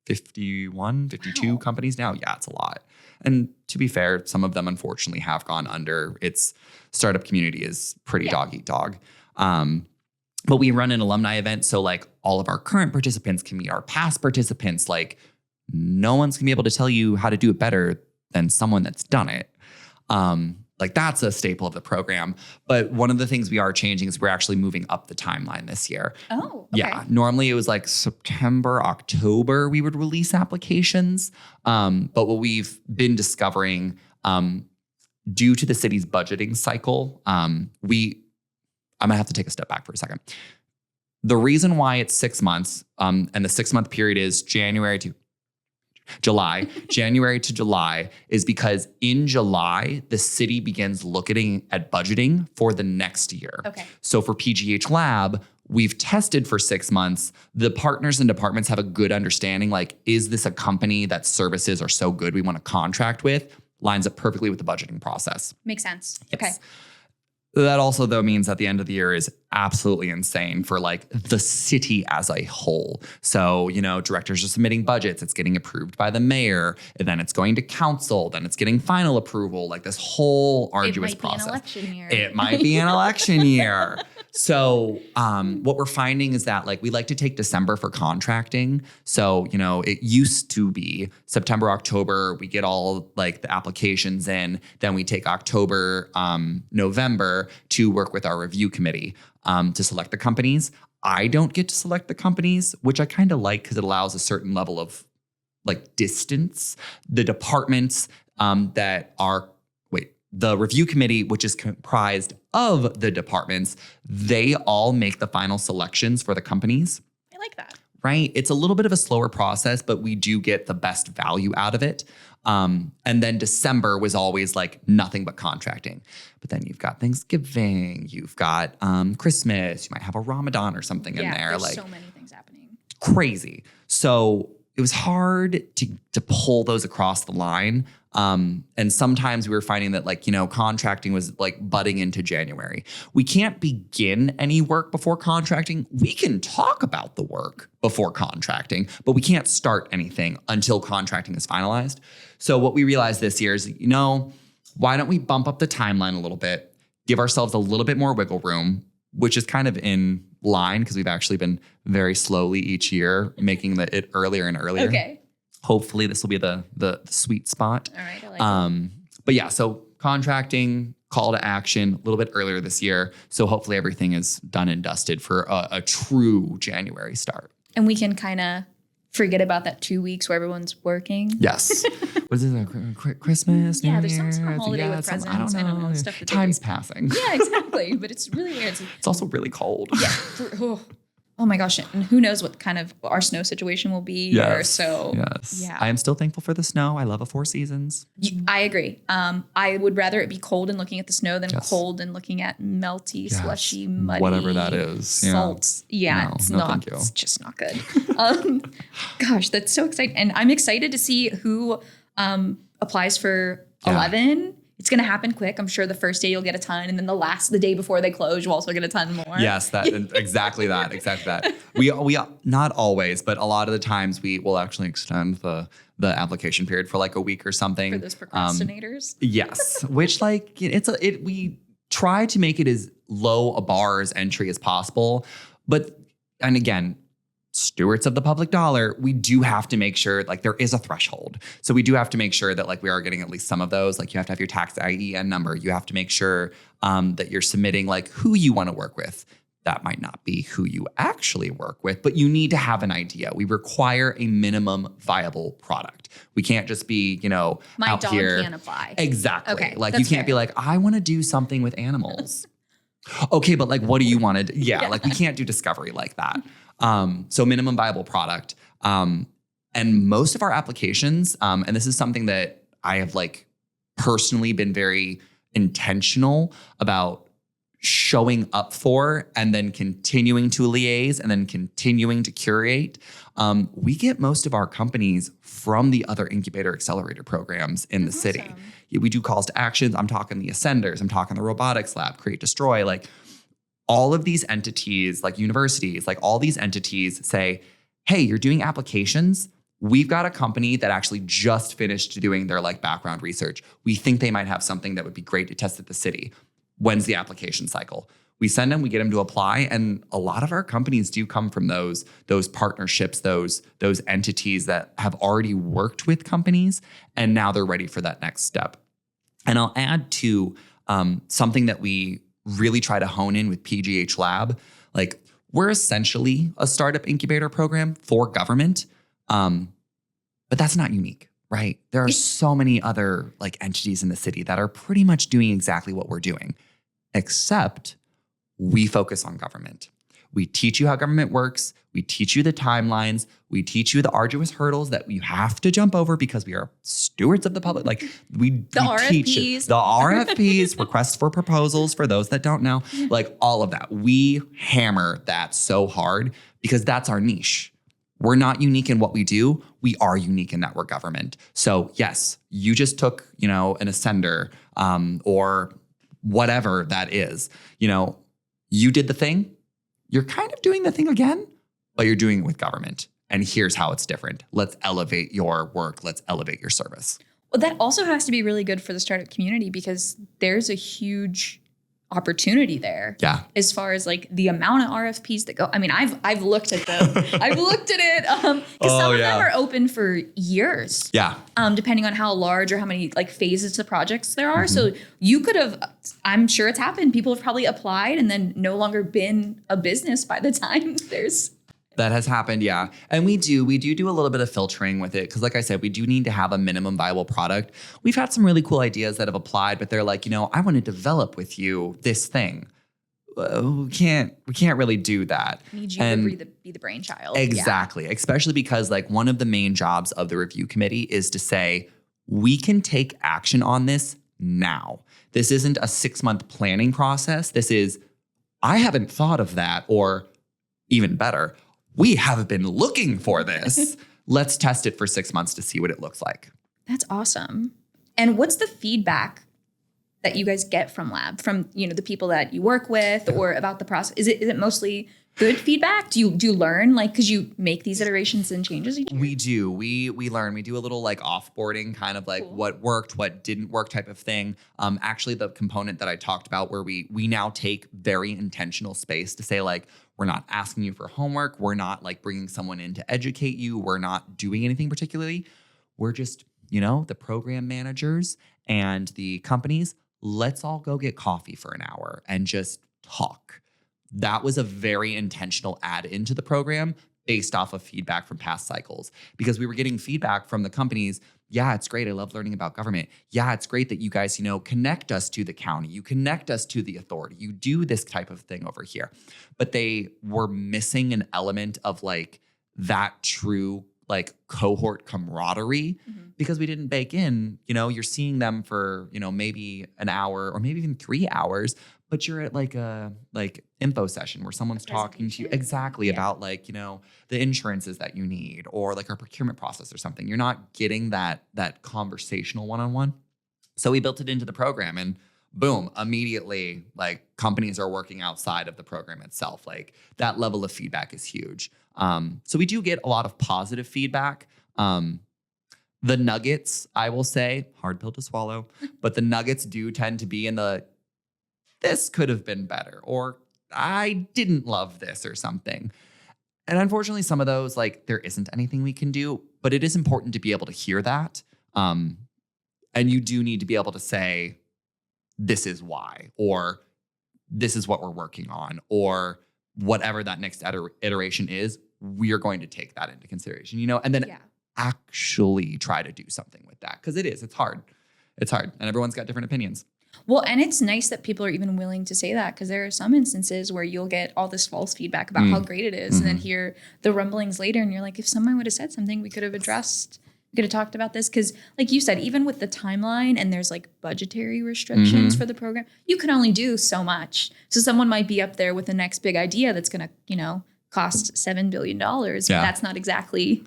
51, 52 companies now. Yeah, it's a lot. And to be fair, some of them unfortunately have gone under. Its startup community is pretty dog eat dog. But we run an alumni event. So like all of our current participants can meet our past participants. Like no one's gonna be able to tell you how to do it better than someone that's done it. Like that's a staple of the program. But one of the things we are changing is we're actually moving up the timeline this year. Oh, okay. Yeah. Normally it was like September, October, we would release applications. But what we've been discovering, due to the city's budgeting cycle, I'm gonna have to take a step back for a second. The reason why it's 6 months, and the 6-month period is January to July, is because in July, the city begins looking at budgeting for the next year. Okay. So for PGH Lab, we've tested for 6 months. The partners and departments have a good understanding, like, is this a company that services are so good we want to contract with? Lines up perfectly with the budgeting process. Makes sense. Yes. Okay. That also, though, means that the end of the year is absolutely insane for like the city as a whole. So, you know, directors are submitting budgets. It's getting approved by the mayor. And then it's going to council. Then it's getting final approval. Like this whole arduous process. It might be an election year. It might be an election year. So what we're finding is that like we like to take December for contracting. So, you know, it used to be September, October, we get all like the applications in. Then we take October, November to work with our review committee to select the companies. I don't get to select the companies, which I kind of like because it allows a certain level of like distance. The departments the review committee, which is comprised of the departments, they all make the final selections for the companies. I like that. Right? It's a little bit of a slower process, but we do get the best value out of it. And then December was always like nothing but contracting. But then you've got Thanksgiving, you've got Christmas, you might have a Ramadan or something in there. There's like so many things happening. Crazy. So it was hard to pull those across the line. And sometimes we were finding that like, you know, contracting was like butting into January. We can't begin any work before contracting. We can talk about the work before contracting, but we can't start anything until contracting is finalized. So what we realized this year is, you know, why don't we bump up the timeline a little bit, give ourselves a little bit more wiggle room, which is kind of in line because we've actually been very slowly each year making it earlier and earlier. Okay. Hopefully this will be the sweet spot. All right. I like it. But yeah, so contracting, call to action a little bit earlier this year. So hopefully everything is done and dusted for a true January start. And we can kind of forget about that 2 weeks where everyone's working. Yes. Was it Christmas? Yeah, New there's some sort of Year's? holiday with some- presents. I don't know. Stuff that they Time's do. passing. Yeah, exactly. But it's really weird. It's also really cold. Yeah. Oh my gosh. And who knows what kind of our snow situation will be. Yes. Yes. Yeah. I am still thankful for the snow. I love a 4 seasons. I agree. I would rather it be cold and looking at the snow than Yes. cold and looking at melty, Yes. slushy, muddy. Whatever that is. Yeah. Salts. Yeah, No, it's no, not. thank you. It's just not good. Gosh, that's so exciting. And I'm excited to see who applies for 11. It's going to happen quick. I'm sure the first day you'll get a ton. And then the day before they close, you'll also get a ton more. Yes, exactly that. We not always, but a lot of the times we will actually extend the application period for like a week or something. For those procrastinators. Yes, which like we try to make it as low a bar as entry as possible, and again, stewards of the public dollar, we do have to make sure like there is a threshold. So we do have to make sure that like we are getting at least some of those. Like you have to have your tax IEN number. You have to make sure that you're submitting like who you want to work with. That might not be who you actually work with, but you need to have an idea. We require a minimum viable product. We can't just be, My out dog here. can't apply. Exactly. Okay, Like that's you can't fair. be like, I want to do something with animals. Okay, but like, what do you want to do? Yeah, like we can't do discovery like that. So minimum viable product. And most of our applications, and this is something that I have like personally been very intentional about showing up for and then continuing to liaise and then continuing to curate. We get most of our companies from the other incubator accelerator programs in the city. Awesome. We do calls to actions. I'm talking the Ascenders. I'm talking the robotics lab, create, destroy, like all of these entities, like universities, like all these entities say, hey, you're doing applications. We've got a company that actually just finished doing their like background research. We think they might have something that would be great to test at the city. When's the application cycle? We send them, we get them to apply. And a lot of our companies do come from those partnerships, those entities that have already worked with companies. And now they're ready for that next step. And I'll add to something that we really try to hone in with PGH Lab. Like we're essentially a startup incubator program for government, but that's not unique, right? There are so many other like entities in the city that are pretty much doing exactly what we're doing, except we focus on government. We teach you how government works. We teach you the timelines. We teach you the arduous hurdles that you have to jump over because we are stewards of the public. Like we teach it. The RFPs, requests for proposals for those that don't know, like all of that. We hammer that so hard because that's our niche. We're not unique in what we do. We are unique in that we're government. So yes, you just took, an Ascender or whatever that is. You did the thing. You're kind of doing the thing again, but you're doing it with government. And here's how it's different. Let's elevate your work. Let's elevate your service. Well, that also has to be really good for the startup community because there's a huge opportunity there. Yeah. As far as like the amount of RFPs that go. I mean, I've looked at them. I've looked at it because some of them are open for years. Yeah. Depending on how large or how many like phases to projects there are. So you could have, I'm sure it's happened. People have probably applied and then no longer been a business by the time there's. That has happened, yeah. And we do a little bit of filtering with it because like I said, we do need to have a minimum viable product. We've had some really cool ideas that have applied, but they're like, I want to develop with you this thing. We can't really do that. Need you to be the brainchild. Exactly. Yeah. Especially because like one of the main jobs of the review committee is to say, we can take action on this now. This isn't a 6-month planning process. This is, I haven't thought of that, or even better, we have been looking for this. Let's test it for 6 months to see what it looks like. That's awesome. And what's the feedback that you guys get from lab, from the people that you work with, or about the process? Is it mostly good feedback? Do you learn because you make these iterations and changes each year? We do. We learn. We do a little like offboarding, kind of like cool. What worked, what didn't work type of thing. Actually, the component that I talked about where we now take very intentional space to say like, we're not asking you for homework. We're not like bringing someone in to educate you. We're not doing anything particularly. We're just, the program managers and the companies, let's all go get coffee for an hour and just talk. That was a very intentional add into the program based off of feedback from past cycles, because we were getting feedback from the companies. Yeah, it's great. I love learning about government. Yeah, it's great that you guys, connect us to the county. You connect us to the authority. You do this type of thing over here. But they were missing an element of like that true like cohort camaraderie because we didn't bake in, you're seeing them for, maybe an hour or maybe even 3 hours, but you're at like a info session where someone's talking to you exactly about like, the insurances that you need or like our procurement process or something. You're not getting that conversational one-on-one. So we built it into the program and boom, immediately like companies are working outside of the program itself. Like that level of feedback is huge. So we do get a lot of positive feedback. The nuggets, I will say, hard pill to swallow, but the nuggets do tend to be in this could have been better, or I didn't love this or something. And unfortunately, some of those, like, there isn't anything we can do, but it is important to be able to hear that. And you do need to be able to say, this is why, or this is what we're working on, or whatever that next iteration is, we are going to take that into consideration, and then actually try to do something with that. Because it's hard. It's hard. And everyone's got different opinions. Well, and it's nice that people are even willing to say that, because there are some instances where you'll get all this false feedback about how great it is, and then hear the rumblings later, and you're like, if someone would have said something, we could have talked about this. Because like you said, even with the timeline and there's like budgetary restrictions for the program, you can only do so much. So someone might be up there with the next big idea that's going to, cost $7 billion. But that's not exactly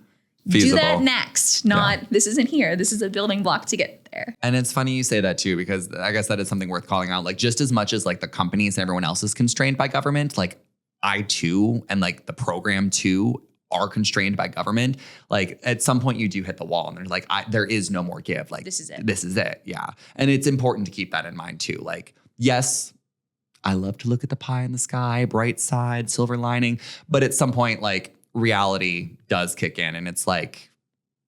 feasible. Do that next. This isn't here. This is a building block to get there. And it's funny you say that too, because I guess that is something worth calling out. Like, just as much as like the companies and everyone else is constrained by government, like I too, and like the program too, are constrained by government. Like, at some point you do hit the wall and there's like, there is no more give. Like, this is it. Yeah. And it's important to keep that in mind too. Like, yes, I love to look at the pie in the sky, bright side, silver lining. But at some point, like, reality does kick in, and it's like,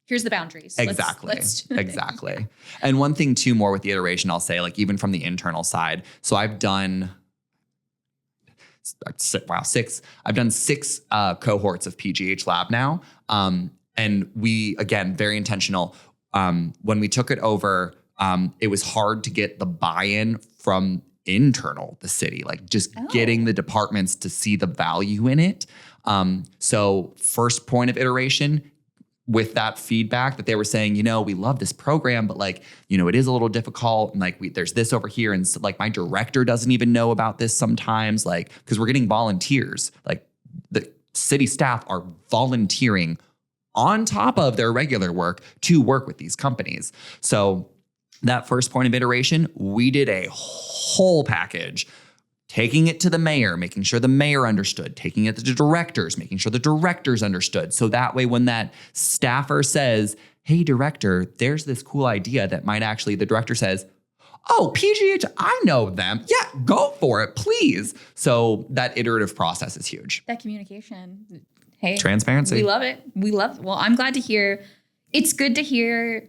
here's the boundaries. Exactly. Exactly. And one thing too, more with the iteration, I'll say, like, even from the internal side. So I've done I've done 6 cohorts of PGH Lab now. And we, again, very intentional. When we took it over, it was hard to get the buy-in from the city, like just getting the departments to see the value in it. So first point of iteration, with that feedback that they were saying, we love this program, but like, it is a little difficult. And like, there's this over here. And so, like, my director doesn't even know about this sometimes, like, because we're getting volunteers, like the city staff are volunteering on top of their regular work to work with these companies. So that first point of iteration, we did a whole package, taking it to the mayor, making sure the mayor understood, taking it to the directors, making sure the directors understood. So that way, when that staffer says, hey, director, there's this cool idea that might actually, the director says, oh, PGH, I know them. Yeah, go for it, please. So that iterative process is huge. That communication. Hey, transparency. We love it. Well, I'm glad to hear. It's good to hear.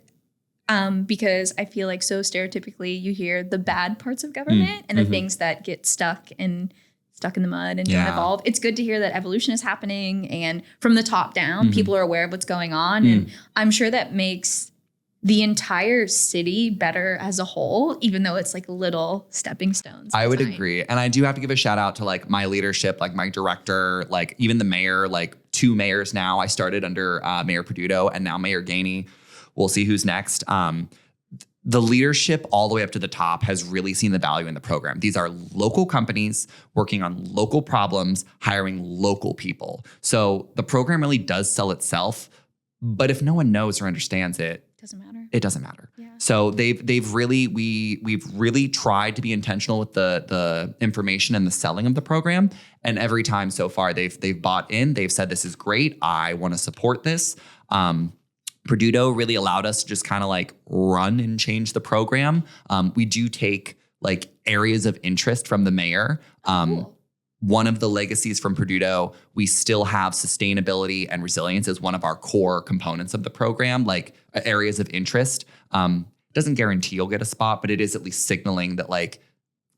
Because I feel like so stereotypically you hear the bad parts of government and the things that get stuck in the mud and don't evolve. It's good to hear that evolution is happening, and from the top down, people are aware of what's going on. And I'm sure that makes the entire city better as a whole, even though it's like little stepping stones. I would agree. And I do have to give a shout out to like my leadership, like my director, like even the mayor, like 2 mayors now. I started under Mayor Peduto and now Mayor Gainey. We'll see who's next. The leadership all the way up to the top has really seen the value in the program. These are local companies working on local problems, hiring local people. So the program really does sell itself, but if no one knows or understands it, it doesn't matter. Yeah. So we've really tried to be intentional with the information and the selling of the program. And every time so far they've bought in, they've said, this is great. I want to support this. Peduto really allowed us to just kind of like run and change the program. We do take like areas of interest from the mayor. Cool. One of the legacies from Peduto, we still have sustainability and resilience as one of our core components of the program, like areas of interest. Doesn't guarantee you'll get a spot, but it is at least signaling that like,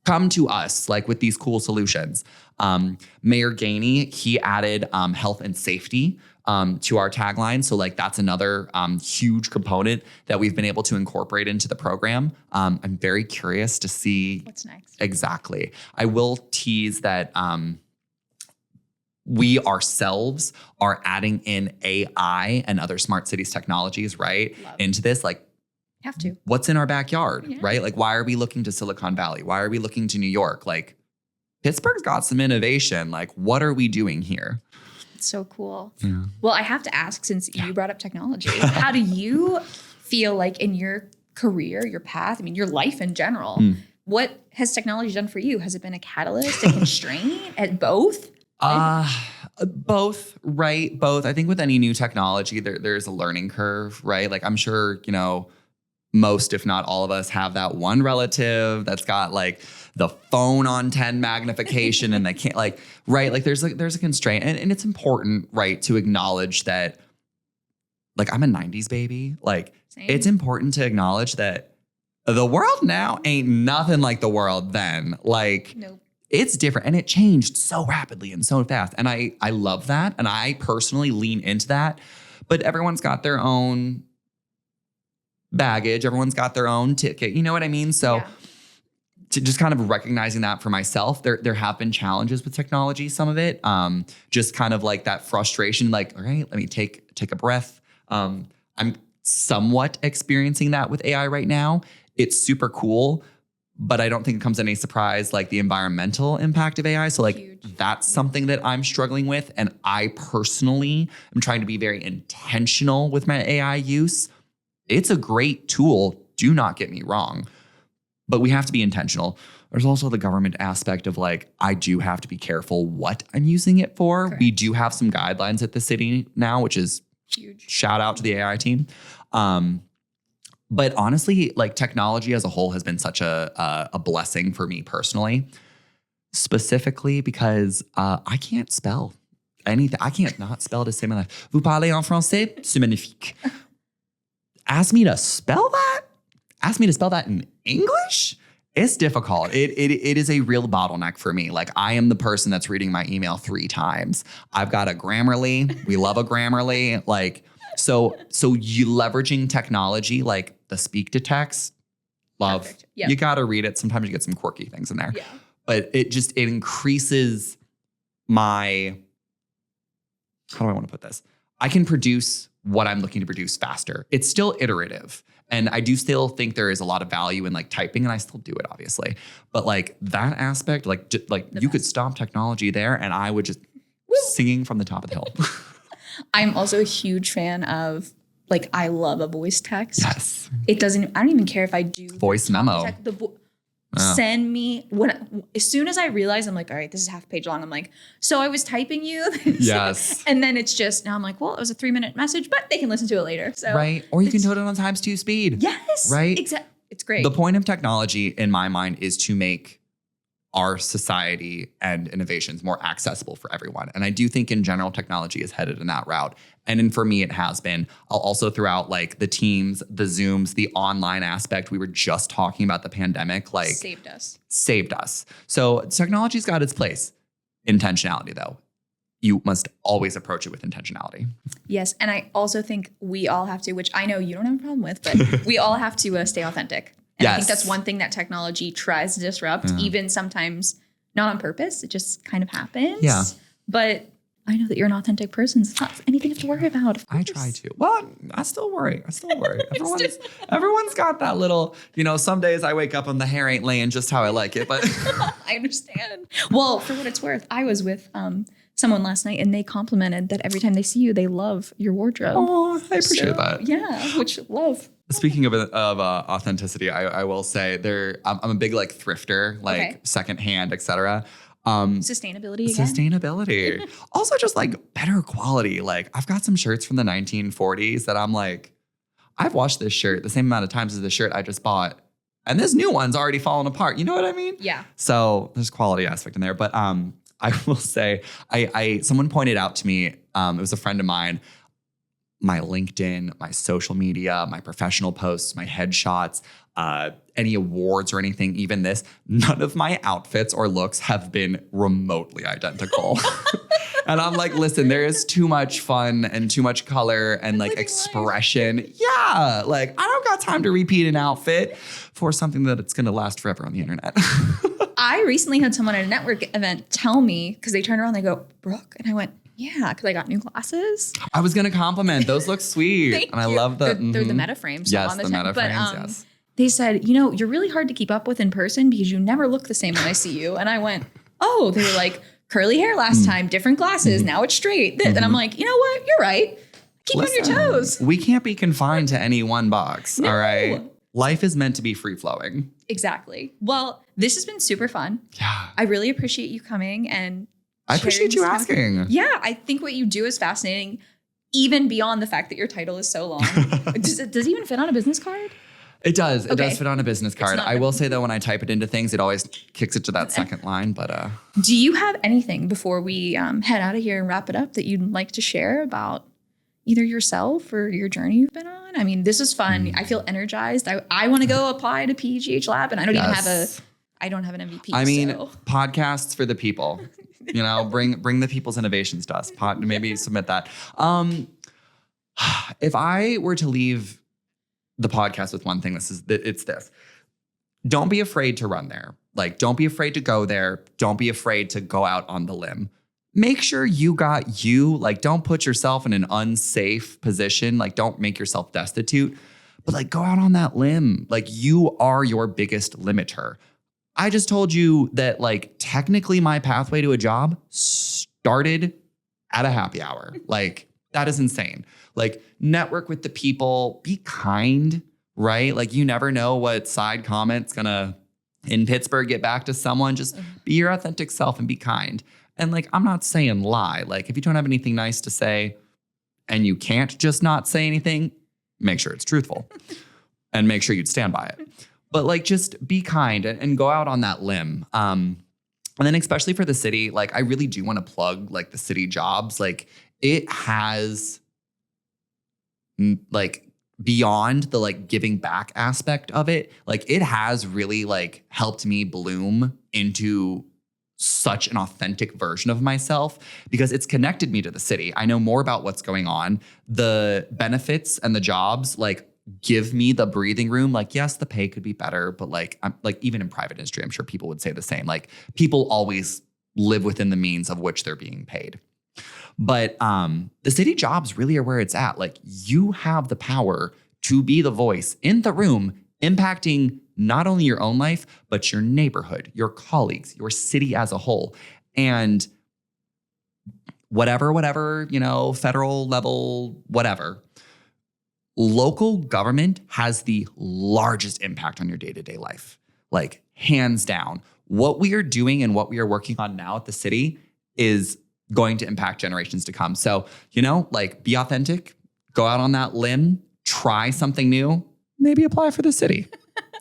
come to us like with these cool solutions. Mayor Gainey, he added health and safety to our tagline. So like that's another huge component that we've been able to incorporate into the program. I'm very curious to see what's next. Exactly. I will tease that we ourselves are adding in AI and other smart cities technologies, right? Into this, like, have to. What's in our backyard, right? Like, why are we looking to Silicon Valley? Why are we looking to New York? Like, Pittsburgh's got some innovation. Like, what are we doing here? It's so cool. Yeah. Well, I have to ask, since you brought up technology, how do you feel like in your career, your path, I mean, your life in general, what has technology done for you? Has it been a catalyst, a constraint, at both? Both, right? Both. I think with any new technology, there's a learning curve, right? Like, I'm sure, most, if not all of us, have that one relative that's got like the phone on 10 magnification and they can't like, right. Like there's a constraint and it's important, right, to acknowledge that like I'm a 90s baby. Like Same. It's important to acknowledge that the world now ain't nothing like the world then. Like Nope. It's different and it changed so rapidly and so fast. And I love that. And I personally lean into that, but everyone's got their own baggage. Everyone's got their own ticket. You know what I mean? So to just kind of recognizing that for myself, there have been challenges with technology, some of it, just kind of like that frustration, like, all right, let me take a breath. I'm somewhat experiencing that with AI right now. It's super cool, but I don't think it comes as any surprise, like the environmental impact of AI. So like Huge. That's something that I'm struggling with. And I personally am trying to be very intentional with my AI use. It's a great tool. Do not get me wrong, but we have to be intentional. There's also the government aspect of like, I do have to be careful what I'm using it for. Correct. We do have some guidelines at the city now, which is Huge. shout out to the AI team. But honestly, like technology as a whole has been such a blessing for me personally, specifically because I can't spell anything. I can't not spell to save my life. Vous parlez en français? C'est magnifique. Ask me to spell that? Ask me to spell that in English? It's difficult. It is a real bottleneck for me. Like I am the person that's reading my email 3 times. I've got a Grammarly. We love a Grammarly. Like, so you leveraging technology, like the speak to text, love. Perfect. Yep. You got to read it. Sometimes you get some quirky things in there. Yeah. But it increases my, how do I want to put this? I can produce what I'm looking to produce faster. It's still iterative. And I do still think there is a lot of value in like typing, and I still do it, obviously. But like that aspect, like you could stop technology there and I would just singing from the top of the hill. I'm also a huge fan of, like, I love a voice text. Yes. I don't even care if I do Voice memo. Send me as soon as I realize, I'm like, all right, this is half a page long. I'm like, so I was typing you this. Yes. And then it's just, now I'm like, well, it was a 3-minute message, but they can listen to it later. So Right. Or you can do it on times 2 speed. Yes. Right. Exactly. It's great. The point of technology in my mind is to make our society and innovations more accessible for everyone. And I do think in general, technology is headed in that route. And for me, it has been. I'll also throw out like the Teams, the Zooms, the online aspect. We were just talking about the pandemic, like saved us. So technology's got its place. Intentionality though. You must always approach it with intentionality. Yes. And I also think we all have to, which I know you don't have a problem with, but we all have to stay authentic. And I think that's one thing that technology tries to disrupt, even sometimes not on purpose. It just kind of happens. Yeah. But I know that you're an authentic person. It's not anything you have to worry about. Of I course. try to. Well, I still worry. Everyone's got that little, some days I wake up and the hair ain't laying just how I like it, but I understand. Well, for what it's worth, I was with someone last night and they complimented that every time they see you, they love your wardrobe. Oh, I appreciate that. Yeah, which love. Speaking of authenticity, I will say I'm a big like thrifter, like secondhand, etc. Sustainability again. Sustainability. Also just like better quality. Like I've got some shirts from the 1940s that I'm like, I've washed this shirt the same amount of times as the shirt I just bought. And this new one's already fallen apart. You know what I mean? Yeah. So there's quality aspect in there. But I will say, someone pointed out to me, it was a friend of mine, my LinkedIn, my social media, my professional posts, my headshots, any awards or anything, even this, none of my outfits or looks have been remotely identical. And I'm like, listen, there is too much fun and too much color and like expression. Life. Yeah. Like I don't got time to repeat an outfit for something that it's going to last forever on the internet. I recently had someone at a network event tell me, because they turned around and they go, Brooke, and I went, yeah, because I got new glasses. I was going to compliment. Those look sweet. Thank and I you. love the... They're the meta frames. So yes, on the meta meta frames, yes. They said, you're really hard to keep up with in person because you never look the same when I see you. And I went, oh, they were like, curly hair last time, different glasses, now it's straight. And I'm like, you know what? You're right. Keep on your toes. We can't be confined to any one box, all right? Life is meant to be free-flowing. Exactly. Well, this has been super fun. Yeah. I really appreciate you coming and I appreciate you asking. Yeah, I think what you do is fascinating, even beyond the fact that your title is so long. Does it even fit on a business card? It does. It Okay. does fit on a business card. not I will say though, when I type it into things, it always kicks it to that second line. But Do you have anything before we head out of here and wrap it up that you'd like to share about either yourself or your journey you've been on? I mean, this is fun. I feel energized. I want to go apply to PGH Lab, and I don't even have I don't have an MVP. I mean, so. podcasts for the people. Bring the people's innovations to us. Maybe submit that. If I were to leave the podcast with one thing, it's this. Don't be afraid to run there. Like, don't be afraid to go there. Don't be afraid to go out on the limb. Make sure you got you. Like, don't put yourself in an unsafe position. Like, don't make yourself destitute. But like, go out on that limb. Like, you are your biggest limiter. I just told you that, like, technically my pathway to a job started at a happy hour. Like, that is insane. Like, network with the people, be kind, right? Like, you never know what side comment's gonna, in Pittsburgh, get back to someone. Just be your authentic self and be kind. And like, I'm not saying lie. Like, if you don't have anything nice to say and you can't just not say anything, make sure it's truthful and make sure you'd stand by it. But like, just be kind and go out on that limb. And then especially for the city, like, I really do want to plug like the city jobs. Like, it has like beyond the like giving back aspect of it, like it has really like helped me bloom into such an authentic version of myself because it's connected me to the city. I know more about what's going on. The benefits and the jobs like give me the breathing room. Like, yes, the pay could be better, but like, I'm like, even in private industry, I'm sure people would say the same. Like, people always live within the means of which they're being paid. But the city jobs really are where it's at. Like, you have the power to be the voice in the room, impacting not only your own life, but your neighborhood, your colleagues, your city as a whole. And whatever, federal level, whatever, local government has the largest impact on your day-to-day life. Like, hands down. What we are doing and what we are working on now at the city is going to impact generations to come. So, like, be authentic, go out on that limb, try something new, maybe apply for the city.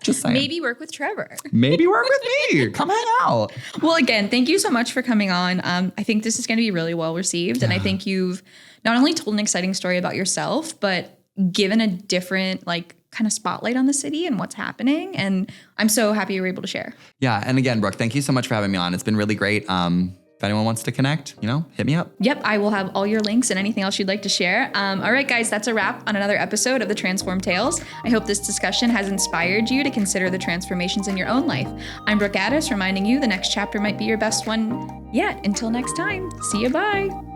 Just saying. Maybe work with Trever. Maybe work with me. Come hang out. Well, again, thank you so much for coming on. I think this is going to be really well received. And I think you've not only told an exciting story about yourself, but given a different, like, kind of spotlight on the city and what's happening. And I'm so happy you were able to share. Yeah. And again, Brooke, thank you so much for having me on. It's been really great. If anyone wants to connect, hit me up. Yep, I will have all your links and anything else you'd like to share. All right, guys, that's a wrap on another episode of the Transform Tales. I hope this discussion has inspired you to consider the transformations in your own life. I'm Brooke Addis, reminding you the next chapter might be your best one yet. Until next time, see you, bye.